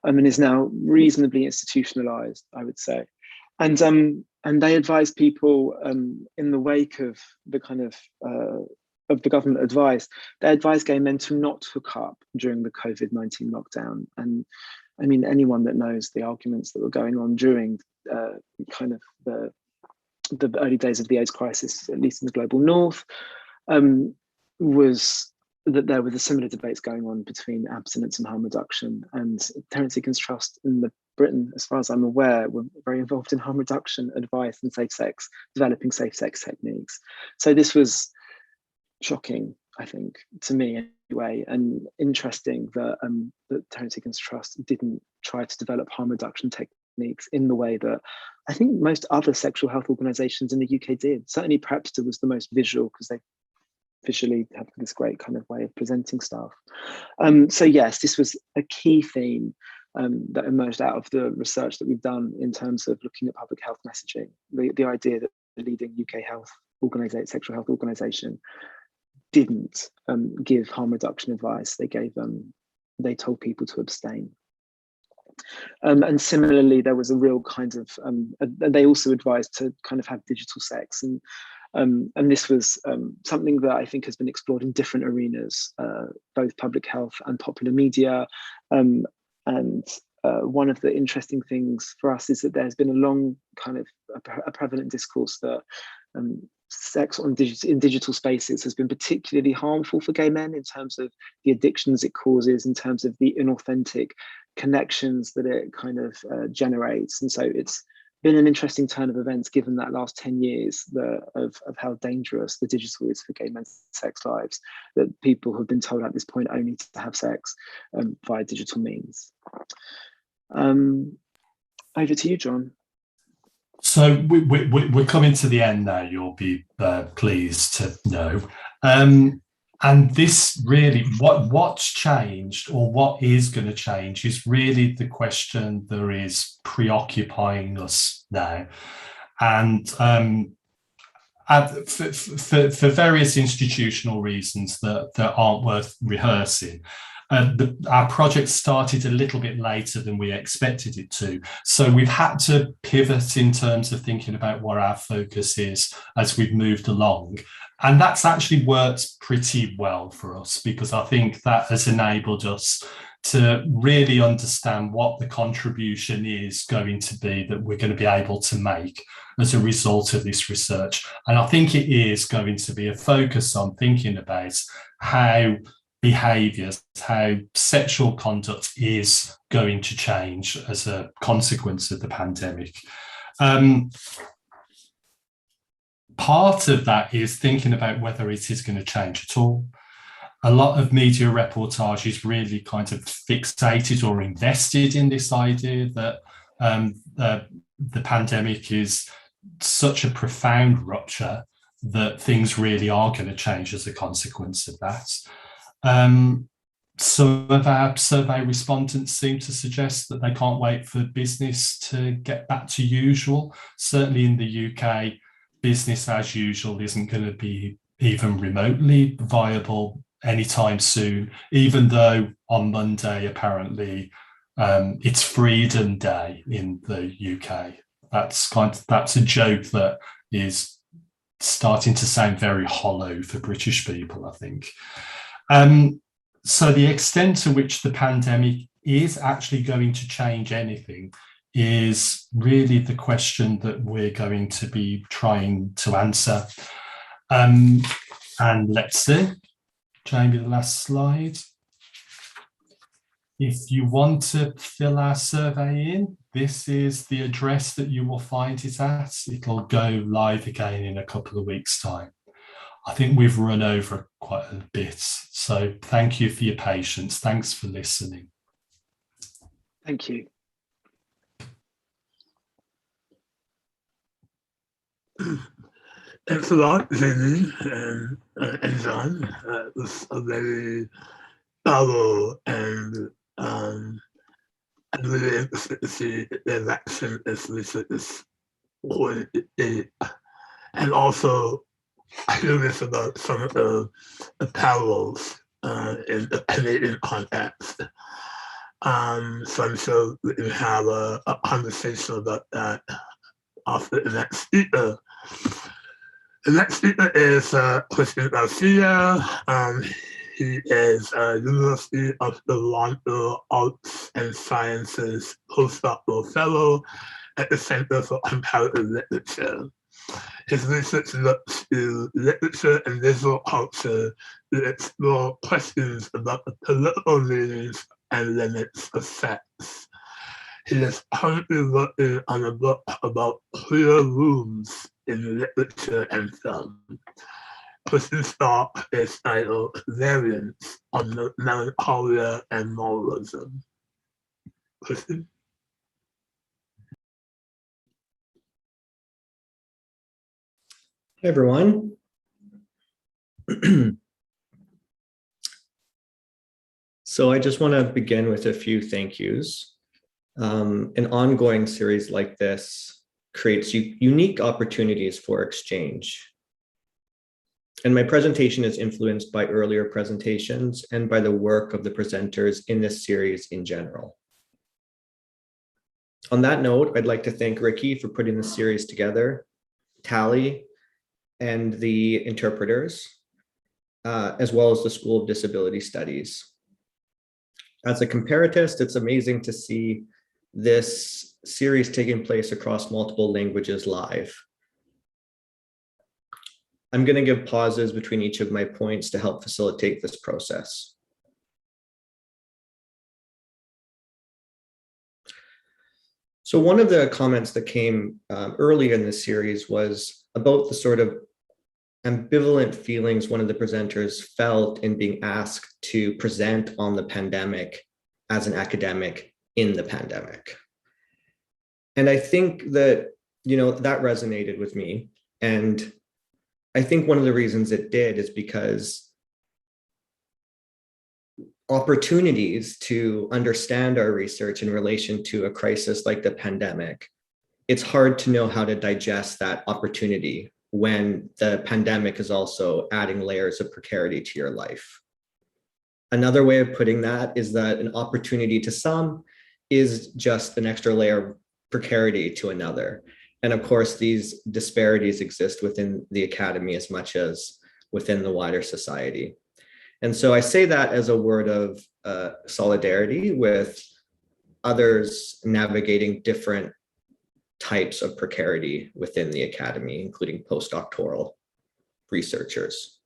and is now reasonably institutionalised, I would say. And they advise people in the wake of the kind of the government advice. They advise gay men to not hook up during the COVID-19 lockdown. And I mean, anyone that knows the arguments that were going on during kind of the early days of the AIDS crisis, at least in the global north, was that there were the similar debates going on between abstinence and harm reduction. And Terence Higgins Trust in Britain, as far as I'm aware, were very involved in harm reduction advice and developing safe sex techniques. So this was shocking, I think, to me anyway, and interesting that that Terence Higgins Trust didn't try to develop harm reduction techniques in the way that I think most other sexual health organisations in the UK did. Certainly Prepster was the most visual because they visually have this great kind of way of presenting stuff. So yes, this was a key theme that emerged out of the research that we've done in terms of looking at public health messaging. The idea that the leading UK sexual health organisation didn't give harm reduction advice. They gave they told people to abstain. And similarly, there was a real kind of, they also advised to kind of have digital sex. And this was something that I think has been explored in different arenas, both public health and popular media. And one of the interesting things for us is that there's been a long kind of a prevalent discourse that sex in digital spaces has been particularly harmful for gay men in terms of the addictions it causes, in terms of the inauthentic connections that it kind of generates. And so it's been an interesting turn of events given that last 10 years of how dangerous the digital is for gay men's sex lives, that people have been told at this point only to have sex via digital means. Over to you, John. So we're coming to the end now, you'll be pleased to know. And this really, what's changed or what is going to change is really the question that is preoccupying us now. And for various institutional reasons that aren't worth rehearsing, our project started a little bit later than we expected it to. So we've had to pivot in terms of thinking about what our focus is as we've moved along. And that's actually worked pretty well for us, because I think that has enabled us to really understand what the contribution is going to be that we're going to be able to make as a result of this research. And I think it is going to be a focus on thinking about how behaviours, how sexual conduct is going to change as a consequence of the pandemic. Part of that is thinking about whether it is going to change at all. A lot of media reportage is really kind of fixated or invested in this idea that the pandemic is such a profound rupture that things really are going to change as a consequence of that. Some of our survey respondents seem to suggest that they can't wait for business to get back to usual. Certainly in the UK, business as usual isn't going to be even remotely viable anytime soon, even though on Monday, apparently, it's Freedom Day in the UK. That's a joke that is starting to sound very hollow for British people, I think. So the extent to which the pandemic is actually going to change anything is really the question that we're going to be trying to answer. And let's see, Jamie, the last slide. If you want to fill our survey in, this is the address that you will find it at. It'll go live again in a couple of weeks' time. I think we've run over quite a bit, so thank you for your patience. Thanks for listening. Thank you. Thanks a lot, Jamie and John. It was a very thorough and I'm really interested to see the direction this research is going in. And also curious about some of the parallels in the Canadian context. So I'm sure we can have a conversation about that after the next speaker. The next speaker is Christien Garcia. He is a University of Toronto Arts and Sciences postdoctoral fellow at the Center for Comparative Literature. His research looks to literature and visual culture to explore questions about the political meanings and limits of sex. He is currently working on a book about queer rooms in literature and film. Christien's talk is titled Variants on Melancholia and Moralism. Christien? Hey everyone. So I just want to begin with a few thank yous. An ongoing series like this creates unique opportunities for exchange. And my presentation is influenced by earlier presentations and by the work of the presenters in this series in general. On that note, I'd like to thank Ricky for putting the series together, Tally, and the interpreters, as well as the School of Disability Studies. As a comparatist, it's amazing to see this series taking place across multiple languages live. I'm going to give pauses between each of my points to help facilitate this process. So one of the comments that came early in this series was about the sort of ambivalent feelings one of the presenters felt in being asked to present on the pandemic as an academic in the pandemic. And I think that, that resonated with me. And I think one of the reasons it did is because opportunities to understand our research in relation to a crisis like the pandemic, it's hard to know how to digest that opportunity when the pandemic is also adding layers of precarity to your life. Another way of putting that is that an opportunity to some is just an extra layer of precarity to another. And of course, these disparities exist within the academy as much as within the wider society. And so I say that as a word of solidarity with others navigating different types of precarity within the academy, including postdoctoral researchers.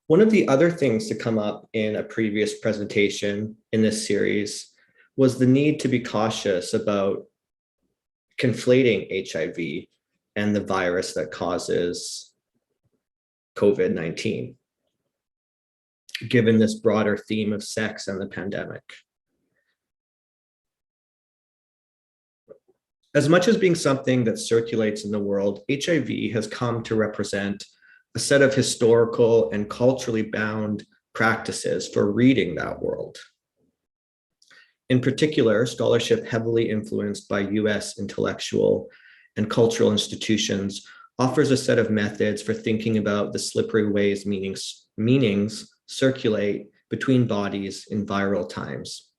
One of the other things to come up in a previous presentation in this series was the need to be cautious about conflating HIV and the virus that causes COVID-19, given this broader theme of sex and the pandemic. As much as being something that circulates in the world, HIV has come to represent a set of historical and culturally bound practices for reading that world. In particular, scholarship heavily influenced by US intellectual and cultural institutions offers a set of methods for thinking about the slippery ways meanings circulate between bodies in viral times,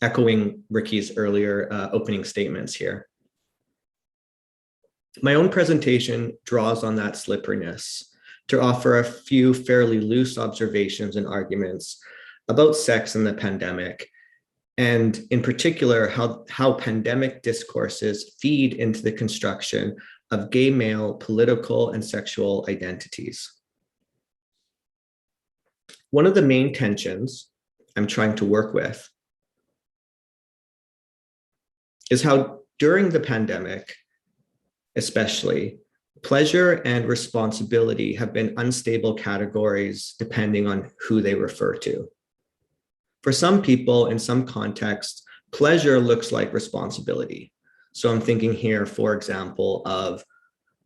echoing Ricky's earlier opening statements here. My own presentation draws on that slipperiness to offer a few fairly loose observations and arguments about sex in the pandemic, and in particular, how pandemic discourses feed into the construction of gay male political and sexual identities. One of the main tensions I'm trying to work with is how during the pandemic, especially, pleasure and responsibility have been unstable categories depending on who they refer to. For some people, in some contexts, pleasure looks like responsibility. So I'm thinking here, for example, of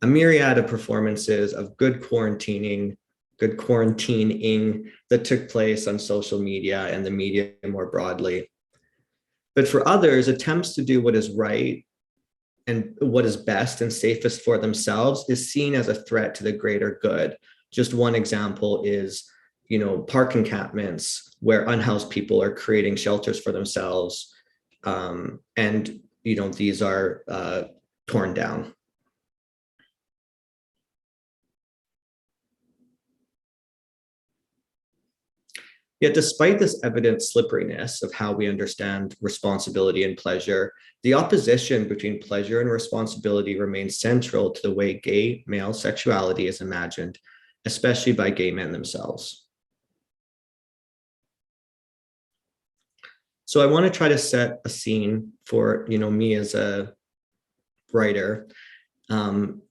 a myriad of performances of good quarantining that took place on social media and the media more broadly. But for others, attempts to do what is right and what is best and safest for themselves is seen as a threat to the greater good. Just one example is, park encampments where unhoused people are creating shelters for themselves. And these are torn down. Yet despite this evident slipperiness of how we understand responsibility and pleasure, the opposition between pleasure and responsibility remains central to the way gay male sexuality is imagined, especially by gay men themselves. So I want to try to set a scene for me as a writer for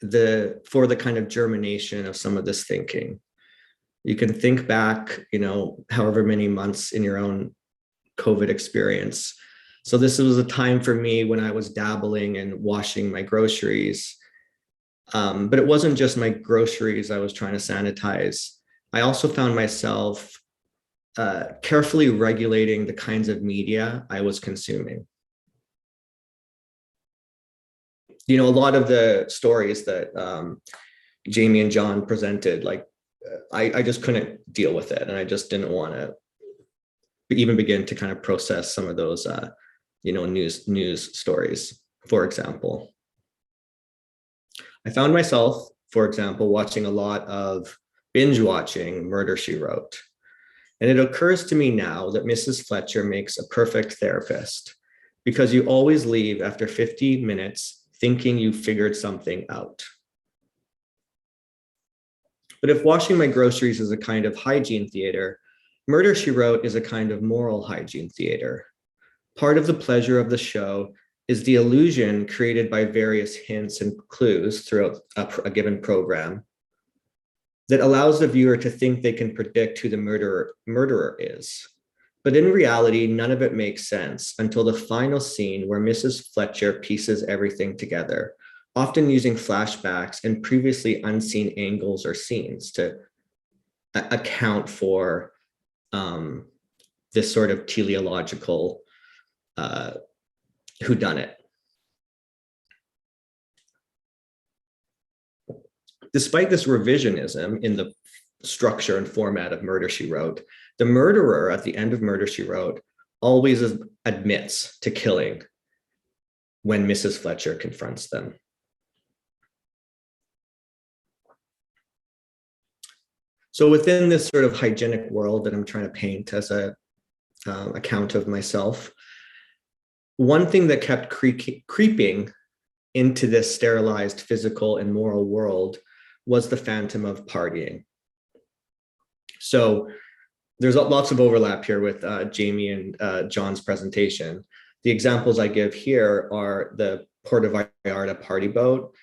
the kind of germination of some of this thinking. You can think back, however many months in your own COVID experience. So this was a time for me when I was dabbling in washing my groceries. But it wasn't just my groceries I was trying to sanitize. I also found myself carefully regulating the kinds of media I was consuming. you know, a lot of the stories that Jamie and John presented, like I just couldn't deal with it, and I just didn't want to even begin to kind of process some of those, you know, news stories. For example, I found myself, for example, watching a lot of binge watching Murder, She Wrote. And it occurs to me now that Mrs. Fletcher makes a perfect therapist, because you always leave after 50 minutes thinking you figured something out. But if washing my groceries is a kind of hygiene theater, Murder, She Wrote is a kind of moral hygiene theater. Part of the pleasure of the show is the illusion created by various hints and clues throughout a given program that allows the viewer to think they can predict who the murderer is. But in reality, none of it makes sense until the final scene where Mrs. Fletcher pieces everything together, often using flashbacks and previously unseen angles or scenes to account for this sort of teleological whodunit. Despite this revisionism in the structure and format of Murder, She Wrote, the murderer at the end of Murder, She Wrote always admits to killing when Mrs. Fletcher confronts them. So within this sort of hygienic world that I'm trying to paint as a account of myself, one thing that kept creeping into this sterilized physical and moral world was the phantom of partying. So there's lots of overlap here with Jamie and John's presentation. The examples I give here are the Puerto Vallarta party boat.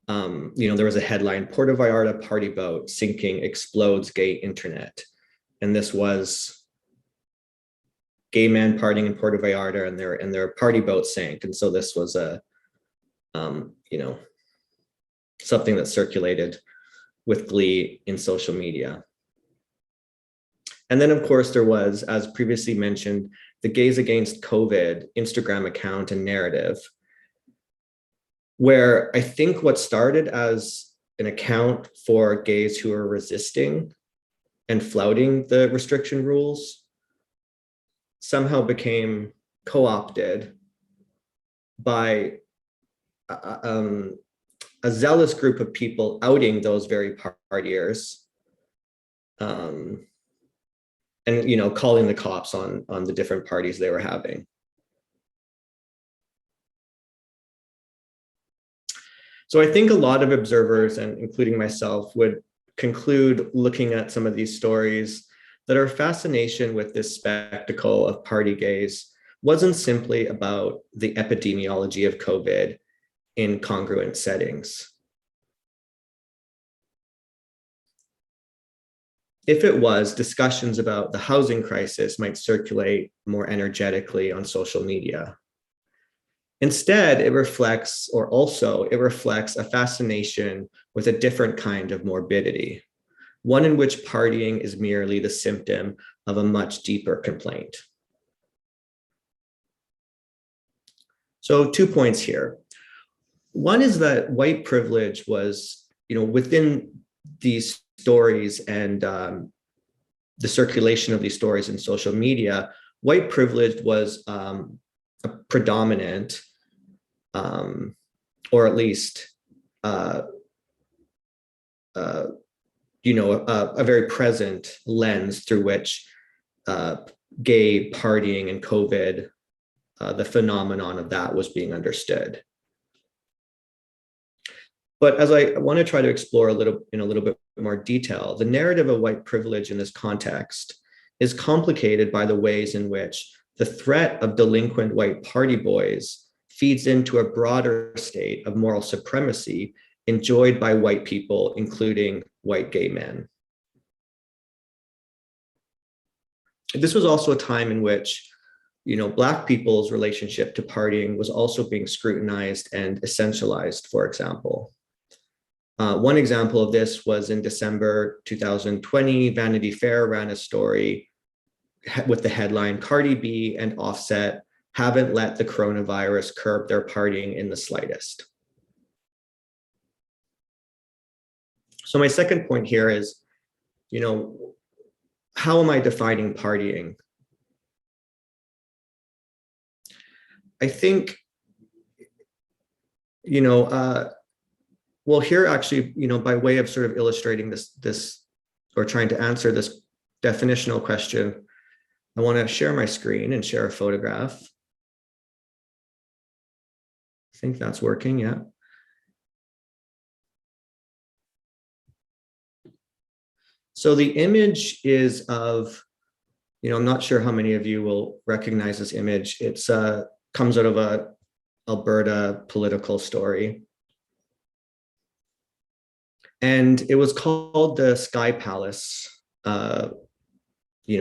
You know, there was a headline, Puerto Vallarta party boat sinking, explodes gay internet. And this was gay men partying in Puerto Vallarta, and their party boat sank. And so this was a, you know, something that circulated with glee in social media. And then, of course, there was, as previously mentioned, the Gays Against COVID Instagram account and narrative, where I think what started as an account for gays who are resisting and flouting the restriction rules somehow became co-opted by a zealous group of people outing those very partiers, and, you know, calling the cops on the different parties they were having. So I think a lot of observers, and including myself, would conclude, looking at some of these stories, that our fascination with this spectacle of party gays wasn't simply about the epidemiology of COVID in congruent settings. If it was, discussions about the housing crisis might circulate more energetically on social media. Instead, it reflects a fascination with a different kind of morbidity, one in which partying is merely the symptom of a much deeper complaint. So 2 points here. One is that white privilege was, you know, within these stories and the circulation of these stories in social media, white privilege was a predominant, or at least, you know, a very present lens through which gay partying and COVID, the phenomenon of that was being understood. But as I want to try to explore in a little bit more detail, the narrative of white privilege in this context is complicated by the ways in which the threat of delinquent white party boys feeds into a broader state of moral supremacy enjoyed by white people, including white gay men. This was also a time in which, you know, Black people's relationship to partying was also being scrutinized and essentialized, for example. One example of this was in December 2020, Vanity Fair ran a story with the headline, Cardi B and Offset haven't let the coronavirus curb their partying in the slightest. So my second point here is, how am I defining partying? I think, well, here actually, by way of sort of illustrating this or trying to answer this definitional question, I want to share my screen and share a photograph. I think that's working, yeah. So the image is of, I'm not sure how many of you will recognize this image. It's comes out of a Alberta political story. And it was called the Sky Palace,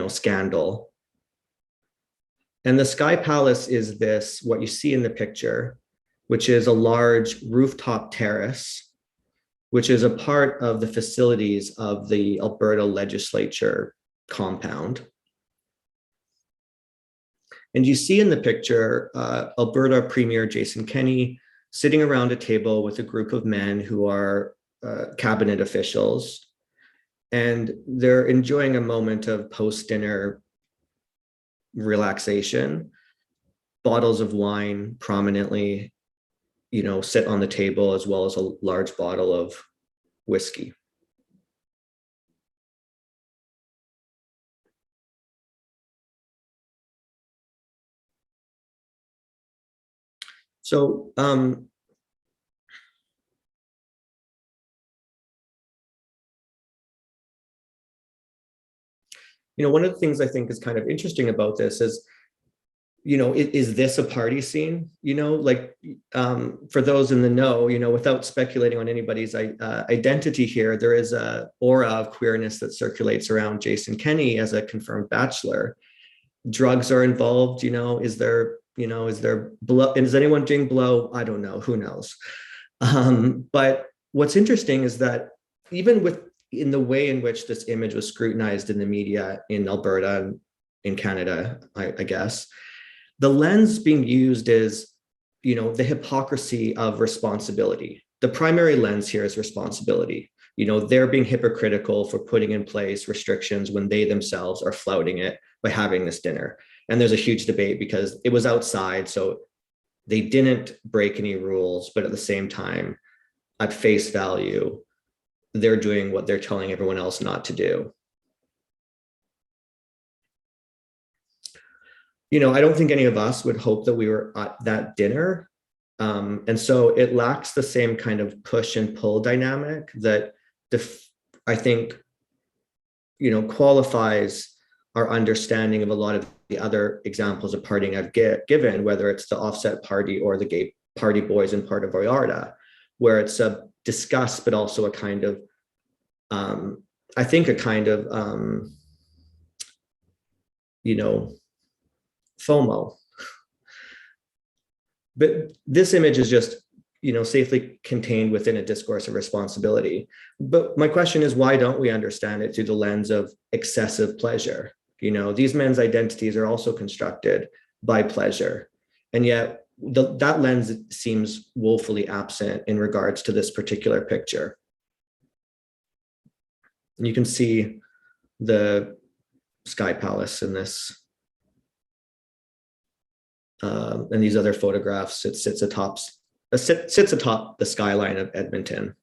scandal. And the Sky Palace is this, what you see in the picture, which is a large rooftop terrace, which is a part of the facilities of the Alberta legislature compound. And you see in the picture, Alberta Premier Jason Kenney sitting around a table with a group of men who are cabinet officials. And they're enjoying a moment of post-dinner relaxation. Bottles of wine prominently, sit on the table, as well as a large bottle of whiskey. So, one of the things I think is kind of interesting about this is, is this a party scene? For those in the know, without speculating on anybody's identity here, there is a aura of queerness that circulates around Jason Kenney as a confirmed bachelor. Drugs are involved, is there blow? Is anyone doing blow? I don't know, who knows? But what's interesting is that even in the way in which this image was scrutinized in the media in Alberta and in Canada, I guess, the lens being used is, the hypocrisy of responsibility. The primary lens here is responsibility. They're being hypocritical for putting in place restrictions when they themselves are flouting it by having this dinner. And there's a huge debate because it was outside, so they didn't break any rules, but at the same time, at face value, they're doing what they're telling everyone else not to do. I don't think any of us would hope that we were at that dinner. And so it lacks the same kind of push and pull dynamic that I think, qualifies our understanding of a lot of the other examples of partying I've given, whether it's the offset party or the gay party boys in Puerto Vallarta, where it's a disgust, but also a kind of, I think a kind of, FOMO. But this image is just, safely contained within a discourse of responsibility. But my question is, why don't we understand it through the lens of excessive pleasure? These men's identities are also constructed by pleasure. And yet that lens seems woefully absent in regards to this particular picture. And you can see the Sky Palace in this. And these other photographs, it sits atop the skyline of Edmonton.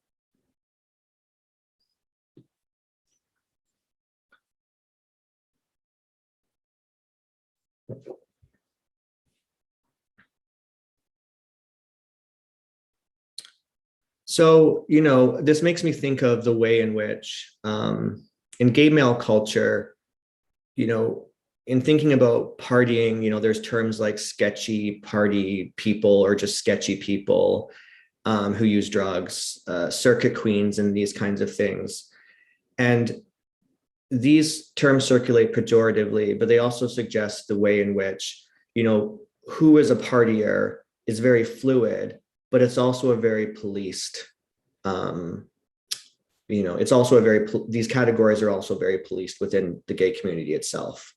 So, this makes me think of the way in which in gay male culture, in thinking about partying, there's terms like sketchy party people or just sketchy people who use drugs, circuit queens, and these kinds of things. And these terms circulate pejoratively, but they also suggest the way in which, who is a partier is very fluid, but it's also a very policed, it's also these categories are also very policed within the gay community itself.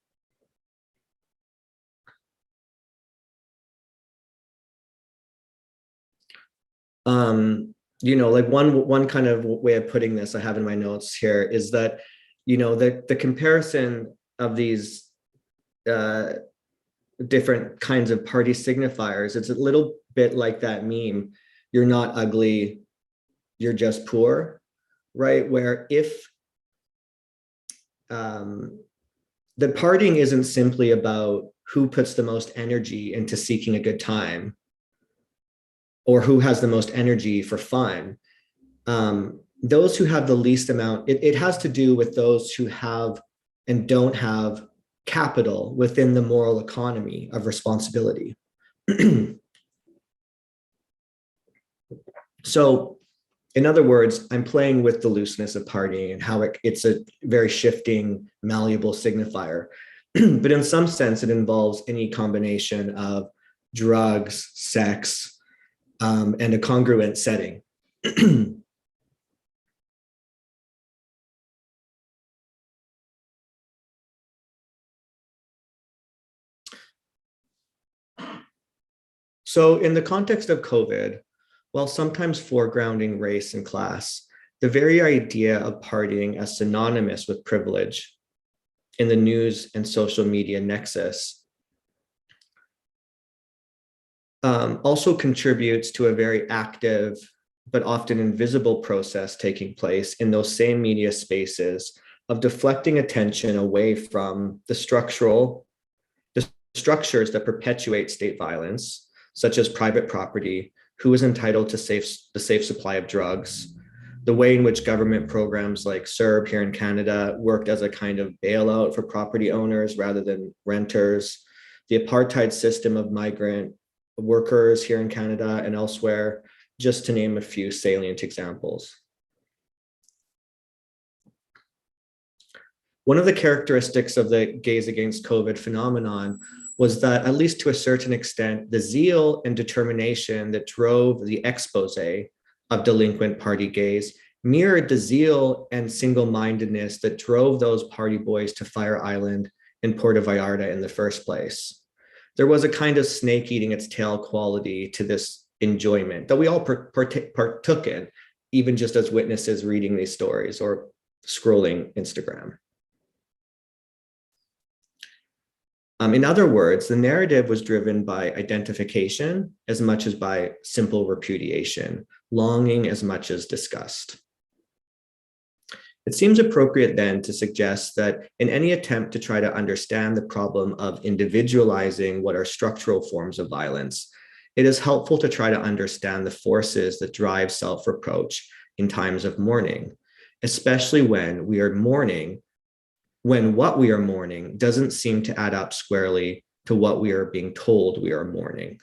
like one kind of way of putting this I have in my notes here is that, the comparison of these different kinds of party signifiers, it's a little bit like that meme, you're not ugly, you're just poor, right? Where if the partying isn't simply about who puts the most energy into seeking a good time or who has the most energy for fun. Those who have the least amount, it has to do with those who have and don't have capital within the moral economy of responsibility. So, in other words, I'm playing with the looseness of partying and how it's a very shifting, malleable signifier. But in some sense, it involves any combination of drugs, sex, and a congruent setting. So in the context of COVID, while sometimes foregrounding race and class, the very idea of partying as synonymous with privilege in the news and social media nexus also contributes to a very active but often invisible process taking place in those same media spaces of deflecting attention away from the structures that perpetuate state violence, such as private property, who is entitled to the safe supply of drugs, the way in which government programs like CERB here in Canada worked as a kind of bailout for property owners rather than renters, the apartheid system of migrant workers here in Canada and elsewhere, just to name a few salient examples. One of the characteristics of the Gays Against COVID phenomenon was that, at least to a certain extent, the zeal and determination that drove the expose of delinquent party gays mirrored the zeal and single-mindedness that drove those party boys to Fire Island and Puerto Vallarta in the first place. There was a kind of snake eating its tail quality to this enjoyment that we all partook in, even just as witnesses reading these stories or scrolling Instagram. In other words, the narrative was driven by identification as much as by simple repudiation, longing as much as disgust. It seems appropriate then to suggest that in any attempt to try to understand the problem of individualizing what are structural forms of violence, it is helpful to try to understand the forces that drive self-reproach in times of mourning, especially when we are mourning when what we are mourning doesn't seem to add up squarely to what we are being told we are mourning.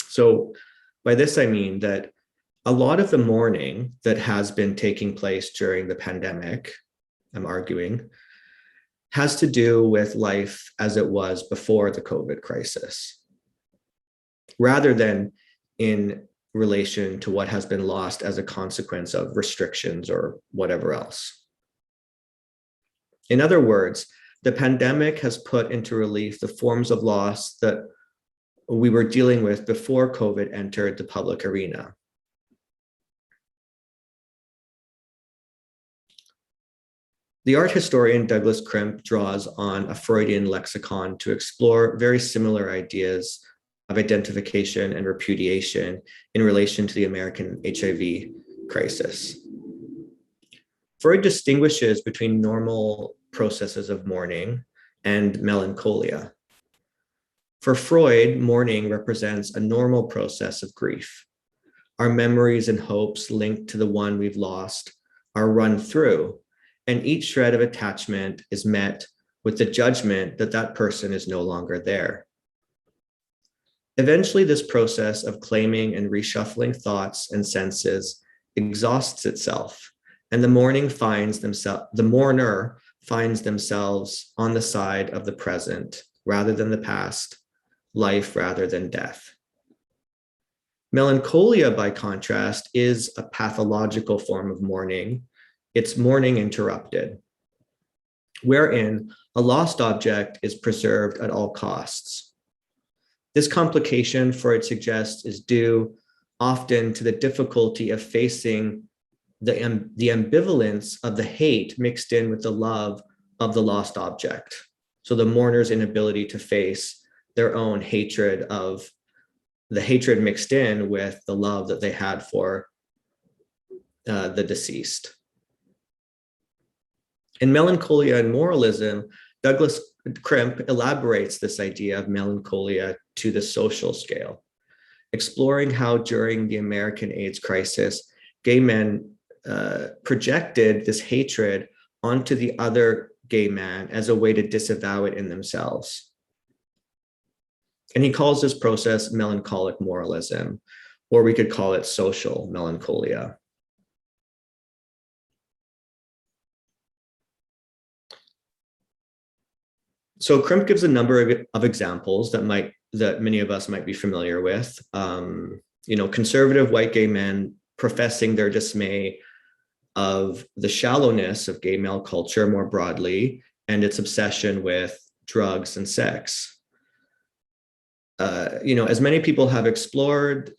So by this, I mean that a lot of the mourning that has been taking place during the pandemic, I'm arguing, has to do with life as it was before the COVID crisis, rather than in relation to what has been lost as a consequence of restrictions or whatever else. In other words, the pandemic has put into relief the forms of loss that we were dealing with before COVID entered the public arena. The art historian Douglas Crimp draws on a Freudian lexicon to explore very similar ideas of identification and repudiation in relation to the American HIV crisis. Freud distinguishes between normal processes of mourning and melancholia. For Freud, mourning represents a normal process of grief. Our memories and hopes linked to the one we've lost are run through, and each shred of attachment is met with the judgment that that person is no longer there. Eventually, this process of claiming and reshuffling thoughts and senses exhausts itself, and the mourner finds themselves on the side of the present rather than the past, life rather than death. Melancholia, by contrast, is a pathological form of mourning. It's mourning interrupted, wherein a lost object is preserved at all costs. This complication, Freud suggests, is due often to the difficulty of facing the ambivalence of the hate mixed in with the love of the lost object. So the mourner's inability to face their own hatred of the hatred mixed in with the love that they had for the deceased. In Melancholia and Moralism, Douglas Crimp elaborates this idea of melancholia to the social scale, exploring how during the American AIDS crisis, gay men projected this hatred onto the other gay man as a way to disavow it in themselves. And he calls this process melancholic moralism, or we could call it social melancholia. So Crimp gives a number of examples that many of us might be familiar with. Conservative white gay men professing their dismay of the shallowness of gay male culture more broadly and its obsession with drugs and sex. As many people have explored,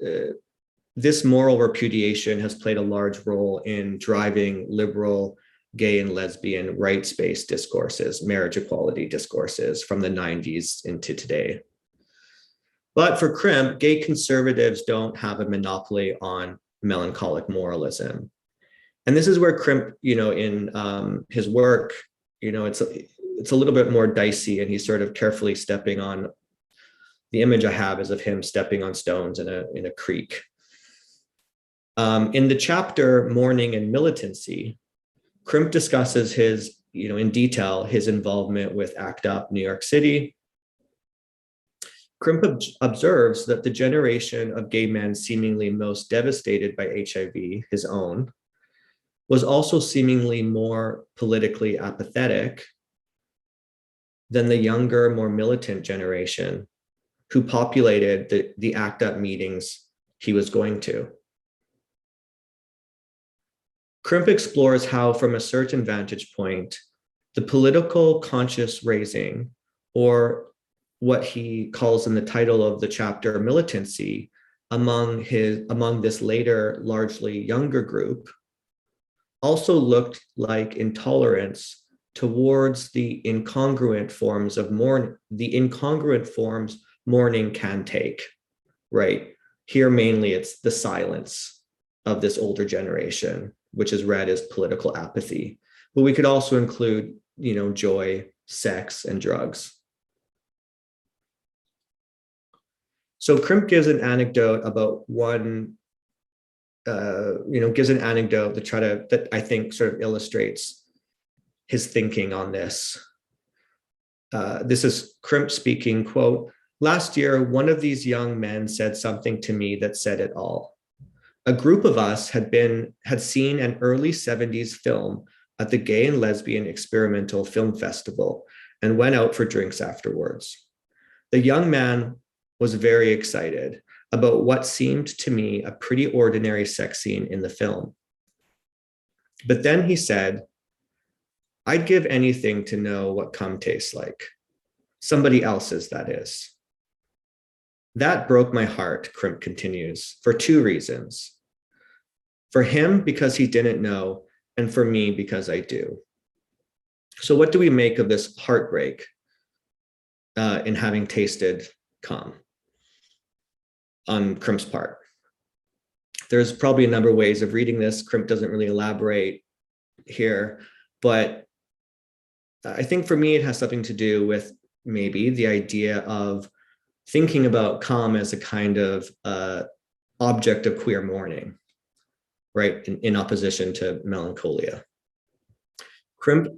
this moral repudiation has played a large role in driving liberal gay and lesbian rights-based discourses, marriage equality discourses from the 90s into today. But for Crimp, gay conservatives don't have a monopoly on melancholic moralism. And this is where Crimp, in his work, it's a little bit more dicey, and he's sort of carefully stepping on, the image I have is of him stepping on stones in a creek. In the chapter Mourning and Militancy, Crimp discusses in detail his involvement with ACT UP New York City. Crimp observes that the generation of gay men seemingly most devastated by HIV, his own, was also seemingly more politically apathetic than the younger, more militant generation who populated the ACT UP meetings he was going to. Crimp explores how, from a certain vantage point, the political conscious raising, or what he calls in the title of the chapter, militancy, among this later, largely younger group, also looked like intolerance towards the incongruent forms mourning can take, right? Here, mainly, it's the silence of this older generation, which is read as political apathy. But we could also include, joy, sex, and drugs. So Crimp gives an anecdote about that I think sort of illustrates his thinking on this. This is Crimp speaking, quote, "Last year, one of these young men said something to me that said it all. A group of us had seen an early 70s film at the Gay and Lesbian Experimental Film Festival and went out for drinks afterwards. The young man was very excited about what seemed to me a pretty ordinary sex scene in the film. But then he said, 'I'd give anything to know what cum tastes like. Somebody else's, that is.' That broke my heart," Crimp continues, "for two reasons. For him, because he didn't know, and for me, because I do." So what do we make of this heartbreak in having tasted cum on Crimp's part? There's probably a number of ways of reading this. Crimp doesn't really elaborate here, but I think for me, it has something to do with maybe the idea of thinking about cum as a kind of object of queer mourning, right, in opposition to melancholia. Crimp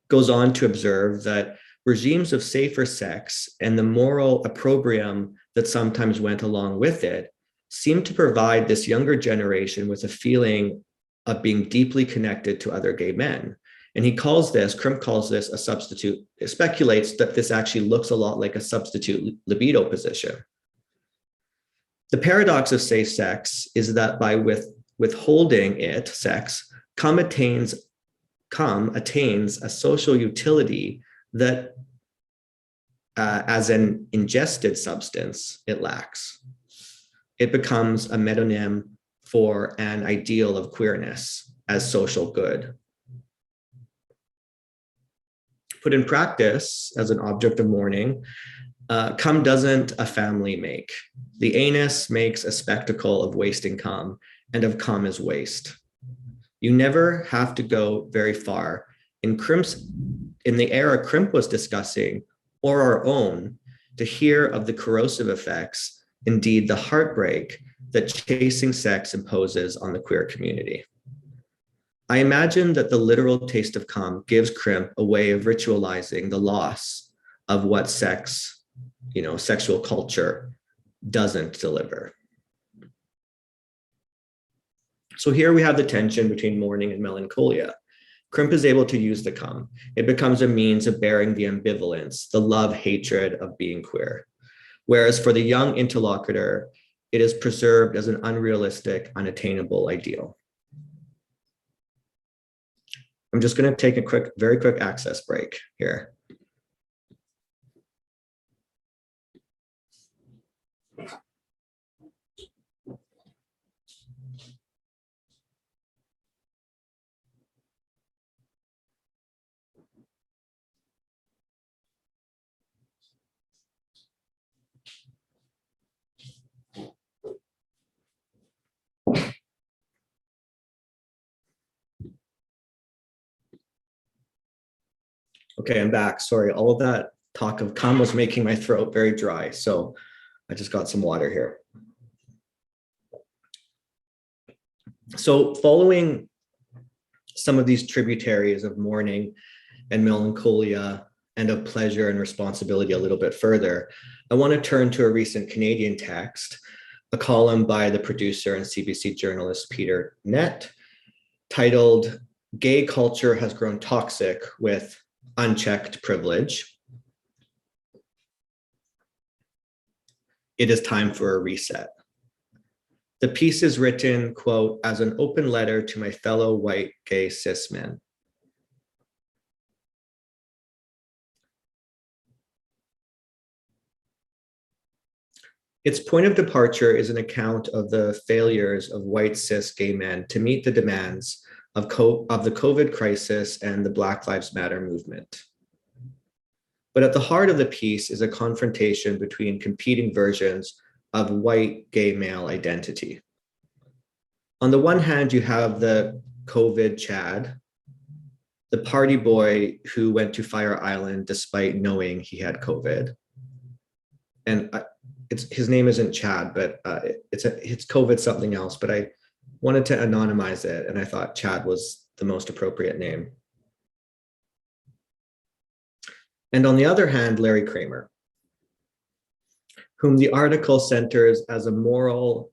goes on to observe that regimes of safer sex and the moral opprobrium that sometimes went along with it seem to provide this younger generation with a feeling of being deeply connected to other gay men. And Crimp calls this a substitute. It speculates that this actually looks a lot like a substitute libido position. The paradox of safe sex is that by withholding sex, cum attains a social utility that as an ingested substance, it lacks. It becomes a metonym for an ideal of queerness as social good. Put in practice as an object of mourning, cum doesn't a family make. The anus makes a spectacle of wasting cum, and of cum is waste. You never have to go very far. In the era Crimp was discussing, or our own, to hear of the corrosive effects, indeed the heartbreak that chasing sex imposes on the queer community. I imagine that the literal taste of cum gives Crimp a way of ritualizing the loss of what sex, sexual culture doesn't deliver. So here we have the tension between mourning and melancholia. Crimp is able to use the cum. It becomes a means of bearing the ambivalence, the love-hatred of being queer. Whereas for the young interlocutor, it is preserved as an unrealistic, unattainable ideal. I'm just going to take a very quick access break here. Okay, I'm back. Sorry, all of that talk of cum was making my throat very dry. So I just got some water here. So following some of these tributaries of mourning and melancholia and of pleasure and responsibility a little bit further, I want to turn to a recent Canadian text, a column by the producer and CBC journalist Peter Nett, titled "Gay Culture Has Grown Toxic with Unchecked Privilege. It is time for a reset." The piece is written, quote, "as an open letter to my fellow white gay cis men." Its point of departure is an account of the failures of white cis gay men to meet the demands of the COVID crisis and the Black Lives Matter movement. But at the heart of the piece is a confrontation between competing versions of white gay male identity. On the one hand, you have the COVID Chad, the party boy who went to Fire Island despite knowing he had COVID. And his name isn't Chad, but it's COVID something else, but I wanted to anonymize it, and I thought Chad was the most appropriate name. And on the other hand, Larry Kramer, whom the article centers as a model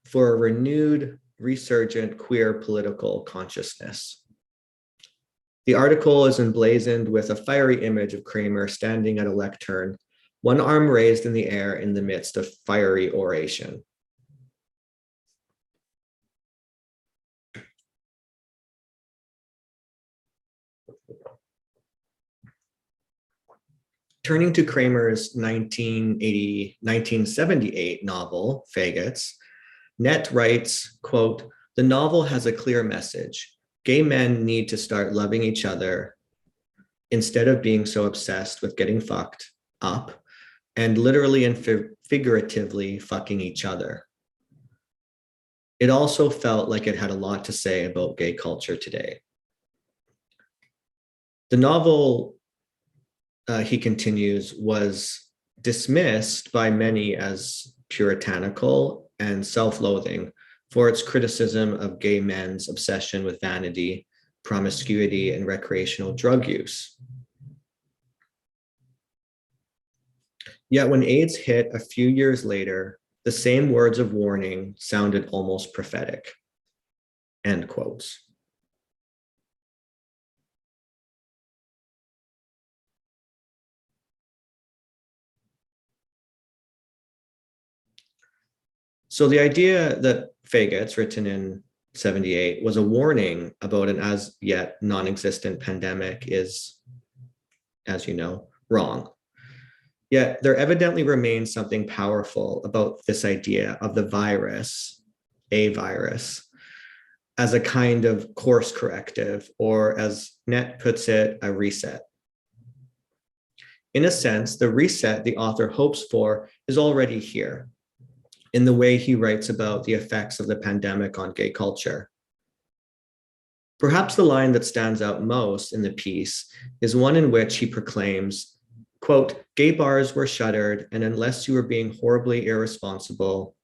for a renewed, resurgent queer political consciousness. The article is emblazoned with a fiery image of Kramer standing at a lectern, one arm raised in the air in the midst of fiery oration. Turning to Kramer's 1978 novel, Faggots, Nett writes, quote, "The novel has a clear message. Gay men need to start loving each other instead of being so obsessed with getting fucked up and literally and figuratively fucking each other." It also felt like it had a lot to say about gay culture today. The novel, he continues, was dismissed by many as puritanical and self-loathing for its criticism of gay men's obsession with vanity, promiscuity, and recreational drug use. Yet when AIDS hit a few years later, the same words of warning sounded almost prophetic. End quotes. So the idea that Faggots, written in 78, was a warning about an as yet non-existent pandemic is, as you know, wrong. Yet there evidently remains something powerful about this idea of the virus, a virus, as a kind of course corrective, or as Net puts it, a reset. In a sense, the reset the author hopes for is already here in the way he writes about the effects of the pandemic on gay culture. Perhaps the line that stands out most in the piece is one in which he proclaims, quote, "Gay bars were shuttered, and unless you were being a horribly irresponsible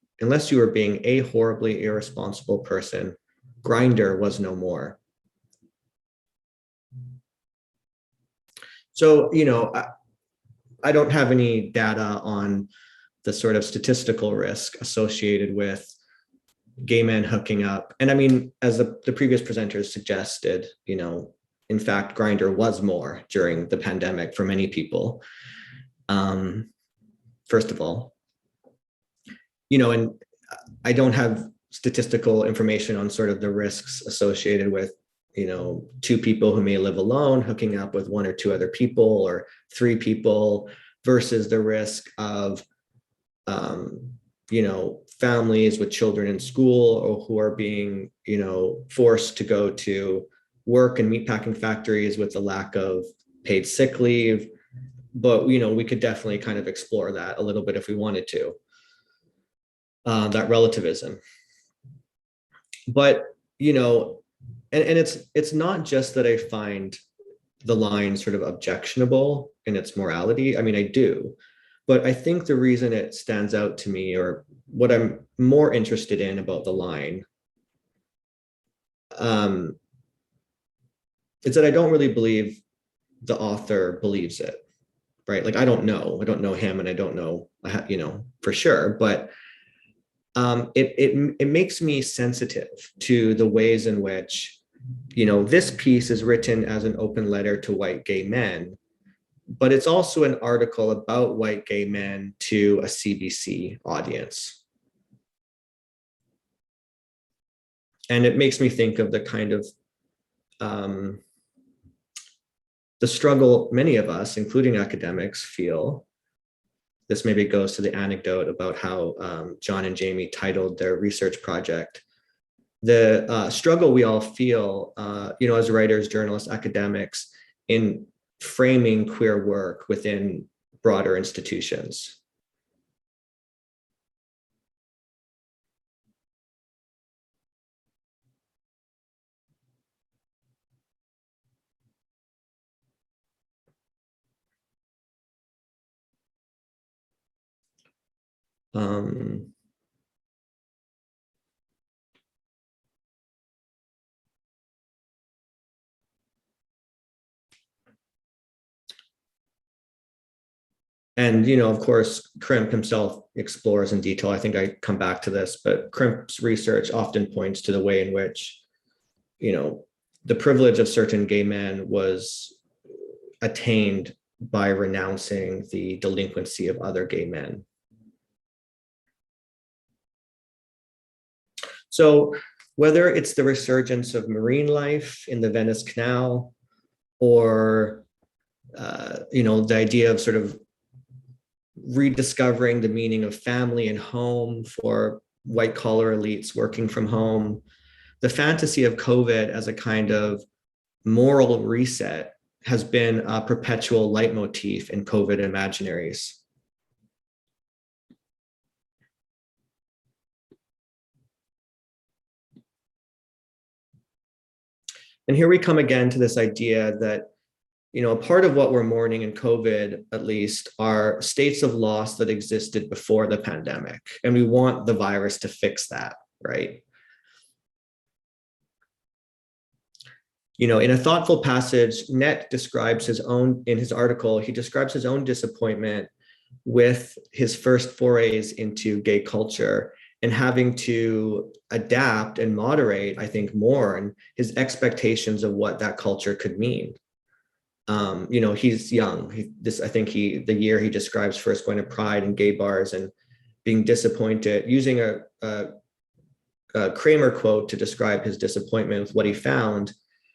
person, Grindr was no more." So, I don't have any data on the sort of statistical risk associated with gay men hooking up. And I mean, as the previous presenters suggested, in fact, Grindr was more during the pandemic for many people. First of all, and I don't have statistical information on sort of the risks associated with, two people who may live alone hooking up with one or two other people or three people versus the risk of, families with children in school or who are being, forced to go to work in meatpacking factories with the lack of paid sick leave. But, we could definitely kind of explore that a little bit if we wanted to, that relativism. But, and it's not just that I find the line sort of objectionable in its morality. I mean, I do, but I think the reason it stands out to me, or what I'm more interested in about the line, is that I don't really believe the author believes it, right? Like, I don't know him, and I don't know, for sure, but it makes me sensitive to the ways in which, this piece is written as an open letter to white gay men, but it's also an article about white gay men to a CBC audience. And it makes me think of the kind of the struggle many of us, including academics, feel. This maybe goes to the anecdote about how John and Jamie titled their research project. The struggle we all feel, as writers, journalists, academics, in framing queer work within broader institutions. And, of course, Crimp himself explores in detail, I think I come back to this, but Crimp's research often points to the way in which, the privilege of certain gay men was attained by renouncing the delinquency of other gay men. So whether it's the resurgence of marine life in the Venice Canal, or, the idea of sort of rediscovering the meaning of family and home for white collar elites working from home, the fantasy of COVID as a kind of moral reset has been a perpetual leitmotif in COVID imaginaries. And here we come again to this idea that, part of what we're mourning in COVID, at least, are states of loss that existed before the pandemic. And we want the virus to fix that, right? In a thoughtful passage, Net describes in his article, he describes his own disappointment with his first forays into gay culture and having to adapt and moderate, I think, mourn his expectations of what that culture could mean. He's young. The year he describes first going to Pride and gay bars and being disappointed, using a Kramer quote to describe his disappointment with what he found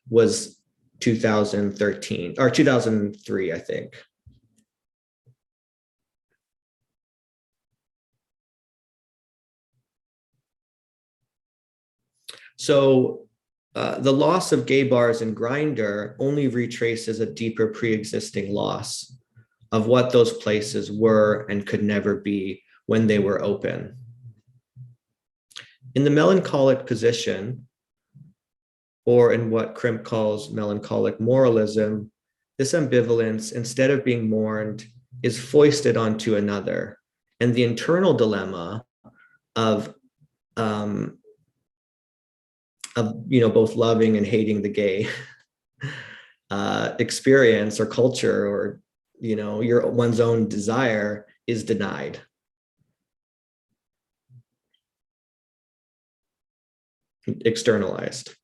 was 2013 or 2003, I think. So the loss of gay bars and Grindr only retraces a deeper pre-existing loss of what those places were and could never be when they were open. In the melancholic position, or in what Krimp calls melancholic moralism, this ambivalence, instead of being mourned, is foisted onto another. And the internal dilemma of both loving and hating the gay experience or culture, or one's own desire, is denied. Externalized.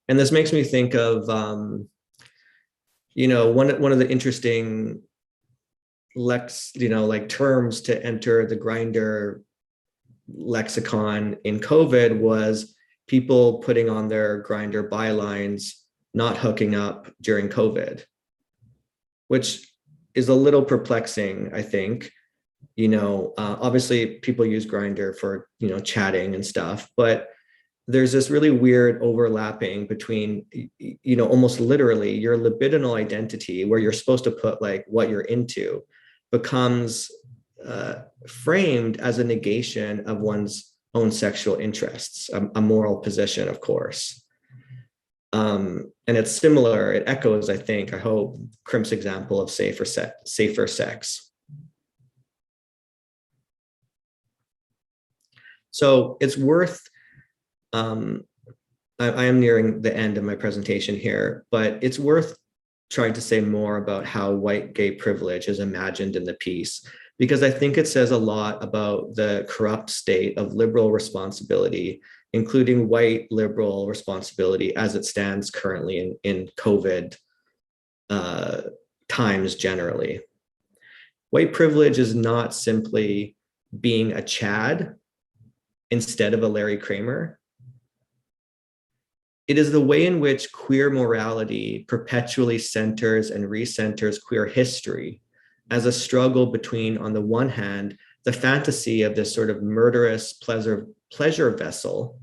And this makes me think of one of the interesting terms to enter the Grindr lexicon in COVID was people putting on their Grindr bylines, not hooking up during COVID, which is a little perplexing, I think. Obviously people use Grindr for, chatting and stuff, but there's this really weird overlapping between, almost literally your libidinal identity, where you're supposed to put like what you're into, becomes framed as a negation of one's own sexual interests, a moral position, of course. And it's similar, it echoes, I hope, Krimp's example of safer sex. So it's worth, I am nearing the end of my presentation here, but it's worth trying to say more about how white gay privilege is imagined in the piece, because I think it says a lot about the corrupt state of liberal responsibility, including white liberal responsibility as it stands currently in COVID times generally. White privilege is not simply being a Chad instead of a Larry Kramer. It is the way in which queer morality perpetually centers and recenters queer history as a struggle between, on the one hand, the fantasy of this sort of murderous pleasure vessel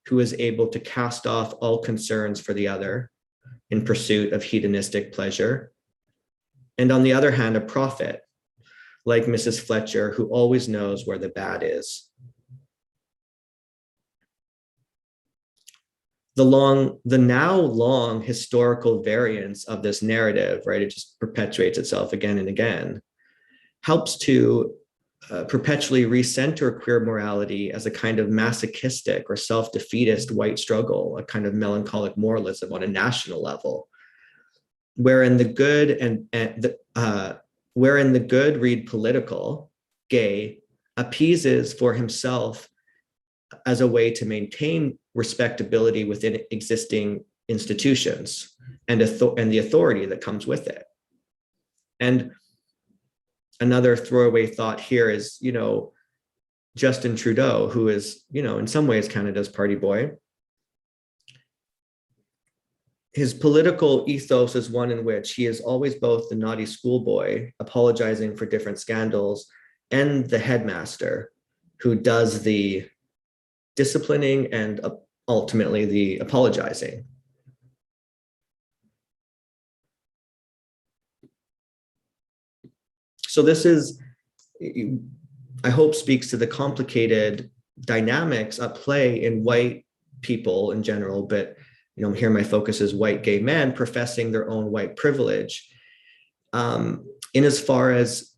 who is able to cast off all concerns for the other in pursuit of hedonistic pleasure, and on the other hand, a prophet like Mrs. Fletcher, who always knows where the bad is. The now long historical variance of this narrative, right? It just perpetuates itself again and again, helps to perpetually recenter queer morality as a kind of masochistic or self-defeatist white struggle, a kind of melancholic moralism on a national level, wherein the good read political, gay, appeases for himself as a way to maintain respectability within existing institutions and the authority that comes with it. And another throwaway thought here is, Justin Trudeau, who is, in some ways Canada's party boy. His political ethos is one in which he is always both the naughty schoolboy apologizing for different scandals and the headmaster who does the disciplining and ultimately the apologizing. So this is, I hope, speaks to the complicated dynamics at play in white people in general, but here my focus is white gay men professing their own white privilege, in as far as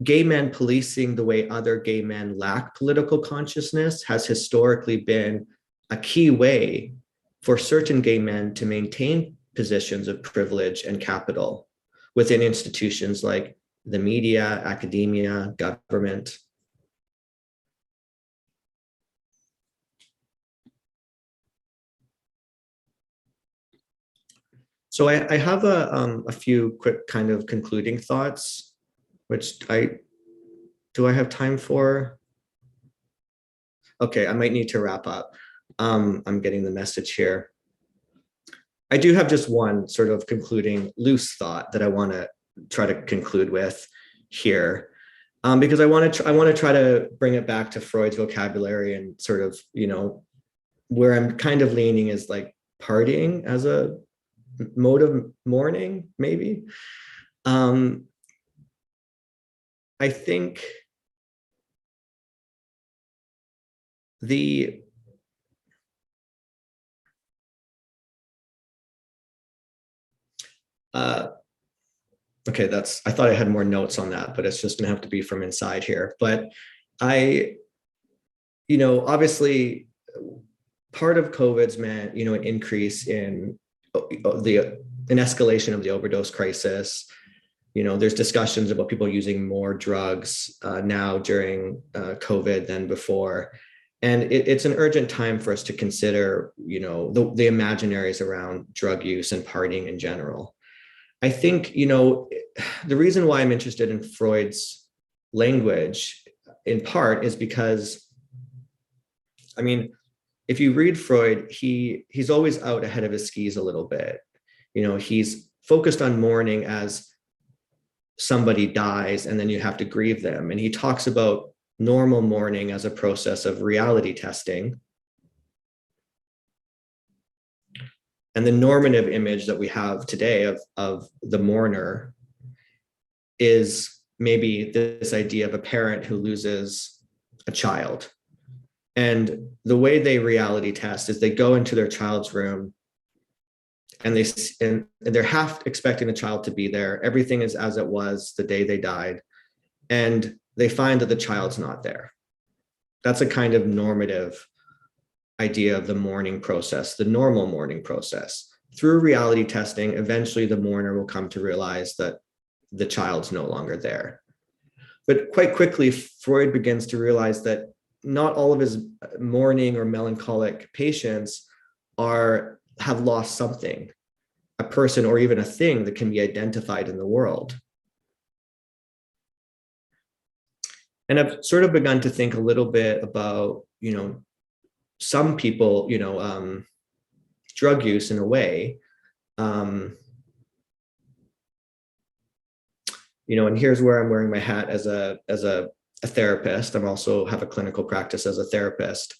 gay men policing the way other gay men lack political consciousness has historically been a key way for certain gay men to maintain positions of privilege and capital within institutions like the media, academia, government. So I have a few quick kind of concluding thoughts, which do I have time for? Okay, I might need to wrap up. I'm getting the message here. I do have just one sort of concluding loose thought that I want to try to conclude with here. Because I want to try to bring it back to Freud's vocabulary and sort of, where I'm kind of leaning is like partying as a mode of mourning, maybe. I think the okay, I thought I had more notes on that, but it's just gonna have to be from inside here. But obviously part of COVID's meant, an increase in an escalation of the overdose crisis. There's discussions about people using more drugs now during COVID than before. And it's an urgent time for us to consider, the imaginaries around drug use and partying in general. I think, the reason why I'm interested in Freud's language in part is because, if you read Freud, he's always out ahead of his skis a little bit. He's focused on mourning as somebody dies and then you have to grieve them. And he talks about normal mourning as a process of reality testing. And the normative image that we have today of the mourner is maybe this idea of a parent who loses a child. And the way they reality test is they go into their child's room and they're half expecting the child to be there. Everything is as it was the day they died. And they find that the child's not there. That's a kind of normative idea of the mourning process, the normal mourning process. Through reality testing, eventually the mourner will come to realize that the child's no longer there. But quite quickly, Freud begins to realize that not all of his mourning or melancholic patients have lost something, a person or even a thing that can be identified in the world. And I've sort of begun to think a little bit about, some people, drug use in a way. And here's where I'm wearing my hat as a therapist. I'm also have a clinical practice as a therapist.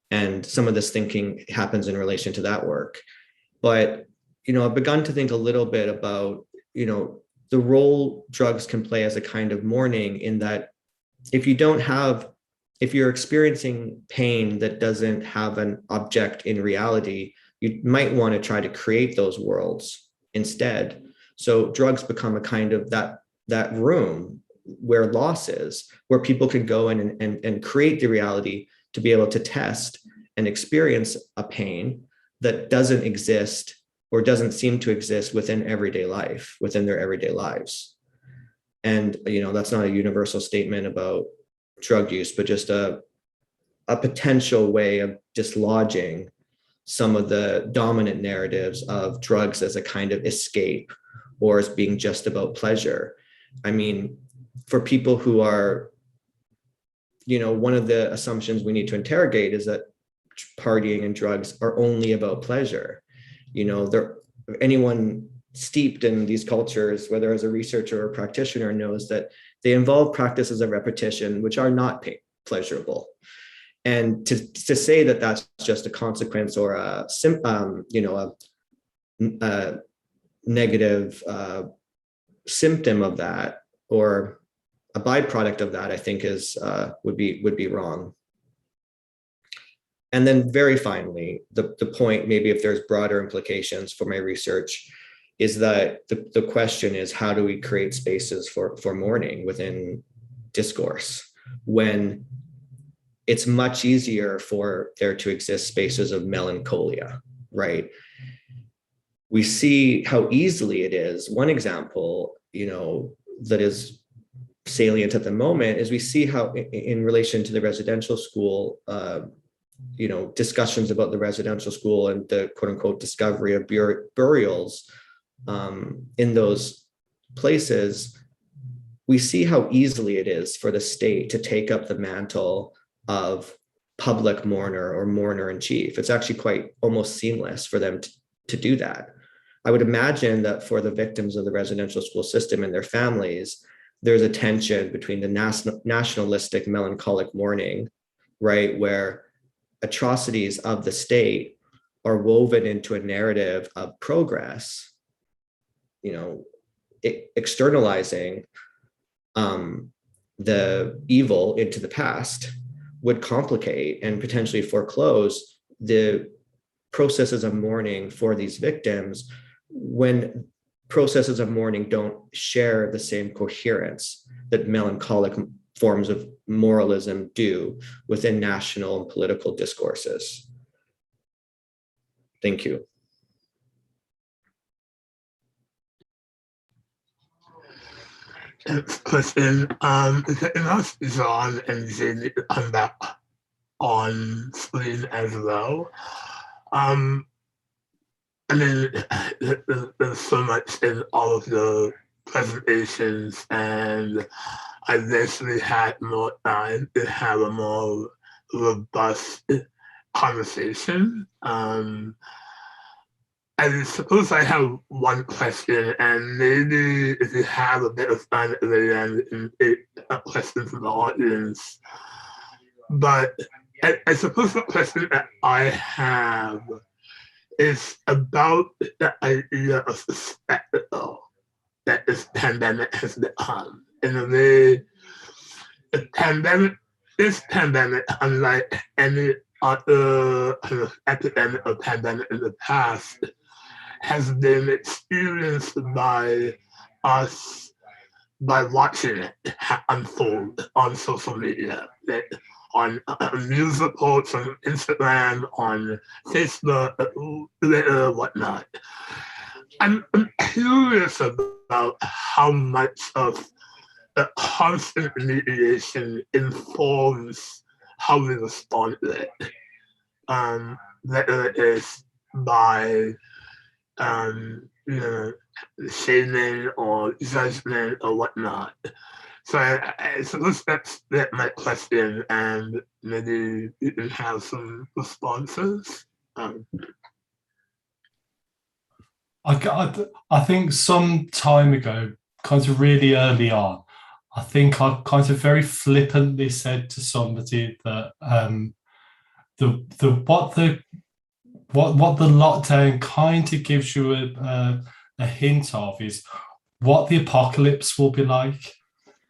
And some of this thinking happens in relation to that work. But, I've begun to think a little bit about, the role drugs can play as a kind of mourning, in that if you're experiencing pain that doesn't have an object in reality, you might want to try to create those worlds instead. So drugs become a kind of that room where loss is, where people can go in and create the reality to be able to test and experience a pain that doesn't exist or doesn't seem to exist within everyday life, within their everyday lives. And, that's not a universal statement about drug use, but just a potential way of dislodging some of the dominant narratives of drugs as a kind of escape or as being just about pleasure. For people who are, one of the assumptions we need to interrogate is that partying and drugs are only about pleasure. Anyone steeped in these cultures, whether as a researcher or a practitioner, knows that they involve practices of repetition, which are not pleasurable. And to say that that's just a consequence or a negative symptom of that, or a byproduct of that, I think would be wrong. And then very finally, the point, maybe if there's broader implications for my research, is that the question is, how do we create spaces for mourning within discourse, when it's much easier for there to exist spaces of melancholia, right? We see how easily it is. One example, that is salient at the moment is we see how in relation to the residential school, discussions about the residential school and the quote unquote discovery of burials in those places, we see how easily it is for the state to take up the mantle of public mourner or mourner in chief. It's actually quite almost seamless for them to do that. I would imagine that for the victims of the residential school system and their families, there's a tension between the nationalistic melancholic mourning, right, where atrocities of the state are woven into a narrative of progress, externalizing the evil into the past would complicate and potentially foreclose the processes of mourning for these victims, when processes of mourning don't share the same coherence that melancholic forms of moralism do within national and political discourses. Thank you. Christien, is there enough John and Jane on screen as well? And then there's so much in all of the presentations, and I eventually had more time to have a more robust conversation. I suppose I have one question, and maybe if you have a bit of time at the end, a question from the audience. But I suppose the question that I have is about the idea of the spectacle that this pandemic has become. In a way, this pandemic, unlike any other kind of epidemic or pandemic in the past, has been experienced by us by watching it unfold on social media, on news reports, on Instagram, on Facebook, Twitter, whatnot. I'm curious about how much of the constant mediation informs how we respond to it, whether it is by shaming or judgment or whatnot. So I suppose that's my question, and maybe you can have some responses. I think some time ago, kind of really early on, I think I kind of very flippantly said to somebody that what the lockdown kind of gives you a hint of is what the apocalypse will be like.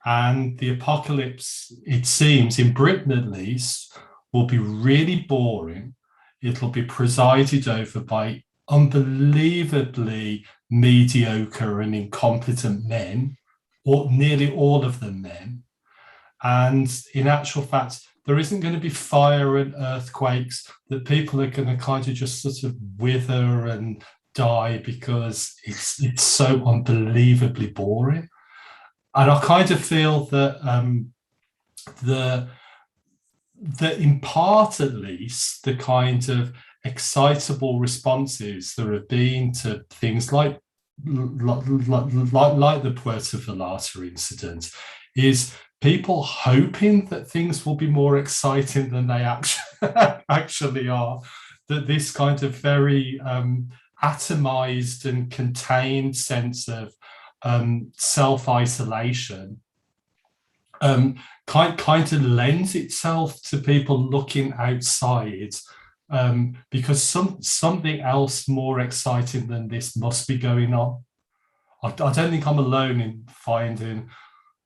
And the apocalypse, it seems, in Britain at least, will be really boring. It'll be presided over by unbelievably mediocre and incompetent men, or nearly all of them men. And in actual fact, there isn't going to be fire and earthquakes, that people are going to kind of just sort of wither and die because it's so unbelievably boring. And I kind of feel that that in part, at least, the kind of excitable responses there have been to things like the Puerto Vallarta incident is people hoping that things will be more exciting than they actually are, that this kind of very atomized and contained sense of self-isolation kind of lends itself to people looking outside, because something else more exciting than this must be going on. I don't think I'm alone in finding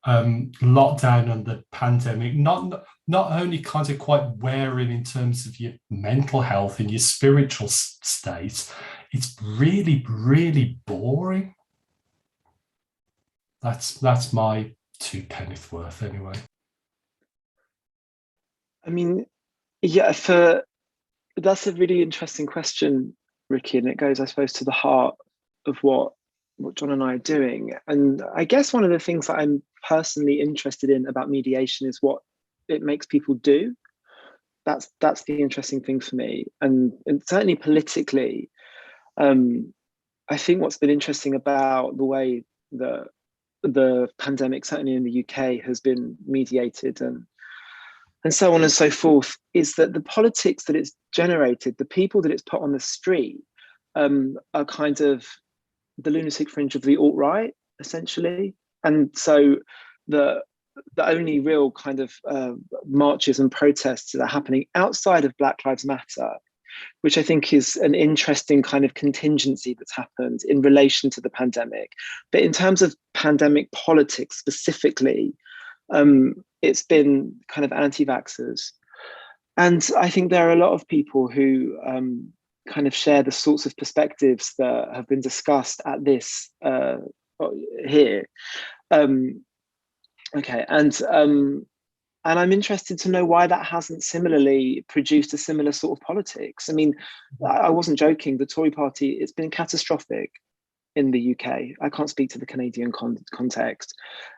lockdown and the pandemic not only kind of quite wearing in terms of your mental health and your spiritual state, it's really, really boring. That's my 2 pennies worth anyway. I mean, yeah, that's a really interesting question, Ricky, and it goes, I suppose, to the heart of what John and I are doing. And I guess one of the things that I'm personally interested in about mediation is what it makes people do. That's the interesting thing for me. And certainly politically, I think what's been interesting about the way that the pandemic, certainly in the UK, has been mediated and so on and so forth, is that the politics that it's generated, the people that it's put on the street, are kind of the lunatic fringe of the alt-right, essentially. And so the only real kind of marches and protests that are happening outside of Black Lives Matter, which I think is an interesting kind of contingency that's happened in relation to the pandemic. But in terms of pandemic politics specifically, it's been kind of anti-vaxxers. And I think there are a lot of people who kind of share the sorts of perspectives that have been discussed at this here. Okay, and I'm interested to know why that hasn't similarly produced a similar sort of politics. I mean, I wasn't joking. The Tory party, it's been catastrophic in the UK. I can't speak to the Canadian context.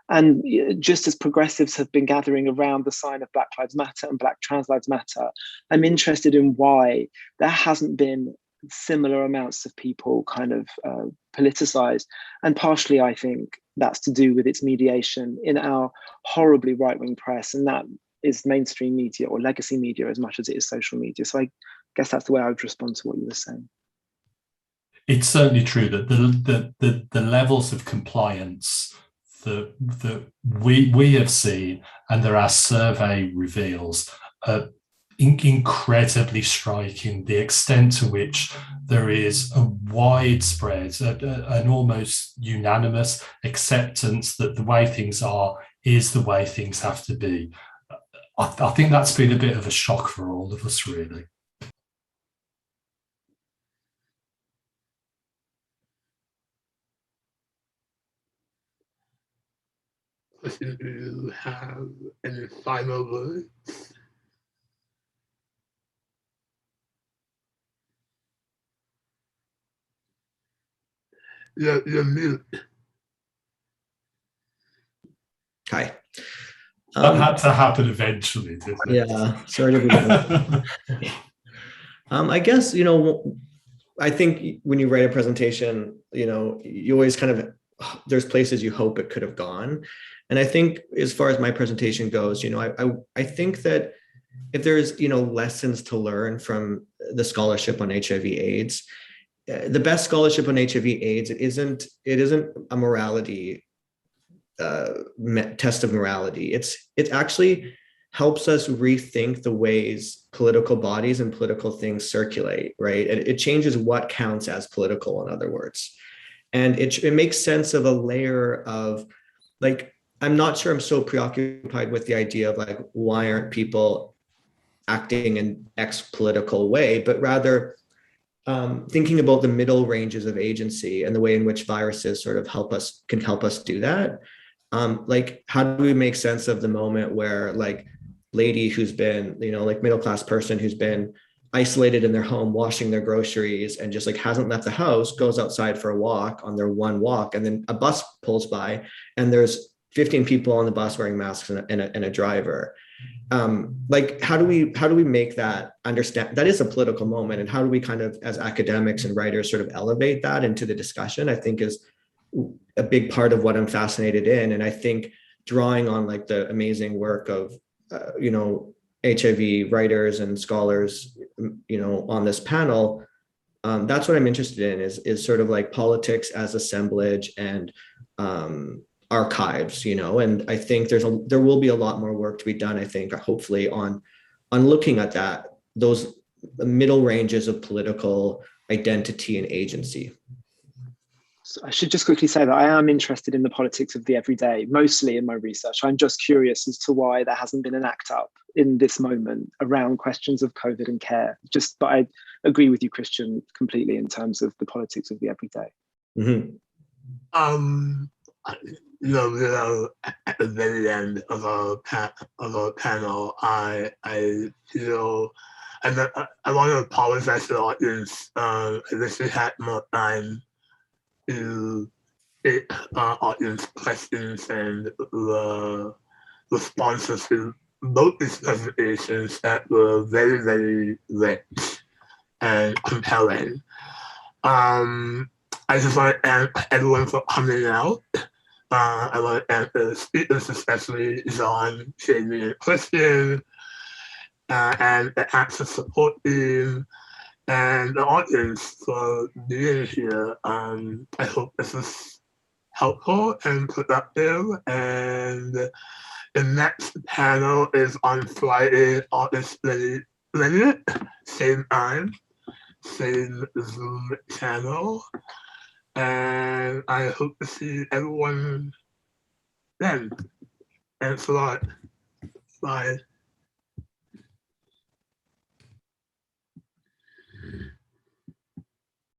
And just as progressives have been gathering around the sign of Black Lives Matter and Black Trans Lives Matter, I'm interested in why there hasn't been similar amounts of people kind of politicized. And partially, I think that's to do with its mediation in our horribly right-wing press, and that is mainstream media or legacy media as much as it is social media. So I guess that's the way I would respond to what you were saying. It's certainly true that the levels of compliance that we have seen and that our survey reveals are incredibly striking. The extent to which there is a widespread, an almost unanimous acceptance that the way things are is the way things have to be. I think that's been a bit of a shock for all of us, really. Do you have any final words? You're mute. Hi. That had to happen eventually, didn't it? Yeah, sorry to be I guess, I think when you write a presentation, you always kind of, there's places you hope it could have gone. And I think as far as my presentation goes, I think that if there's, lessons to learn from the scholarship on HIV/AIDS, the best scholarship on HIV/AIDS, it isn't a morality test of morality. It actually helps us rethink the ways political bodies and political things circulate, right? And it changes what counts as political, in other words. And it makes sense of a layer of, like, I'm not sure I'm so preoccupied with the idea of, like, why aren't people acting in X political way, but rather thinking about the middle ranges of agency and the way in which viruses sort of can help us do that. Like, how do we make sense of the moment where, like, lady who's been, like, middle-class person who's been isolated in their home, washing their groceries, and just, like, hasn't left the house, goes outside for a walk on their one walk, and then a bus pulls by and there's 15 people on the bus wearing masks and a driver. Like, how do we make that understand that is a political moment, and how do we kind of, as academics and writers, sort of elevate that into the discussion, I think is a big part of what I'm fascinated in. And I think drawing on, like, the amazing work of HIV writers and scholars on this panel, that's what I'm interested in, is sort of like politics as assemblage and archives, and I think there will be a lot more work to be done, I think, hopefully on looking at those middle ranges of political identity and agency. So I should just quickly say that I am interested in the politics of the everyday, mostly in my research. I'm just curious as to why there hasn't been an act up in this moment around questions of COVID and care. But I agree with you, Christien, completely in terms of the politics of the everyday. Mm-hmm. At the very end of our panel, I feel, and I want to apologize to the audience. I wish we had more time to take audience questions and the responses to both these presentations that were very, very rich and compelling. I just want to thank everyone for coming out. I want to thank the speakers, especially Jean, Jamie, and Christien, and the Access Support team, and the audience for being here. I hope this is helpful and productive. And the next panel is on Friday, August 20th, same time, same Zoom channel. And I hope to see everyone then. Thanks a lot. Bye.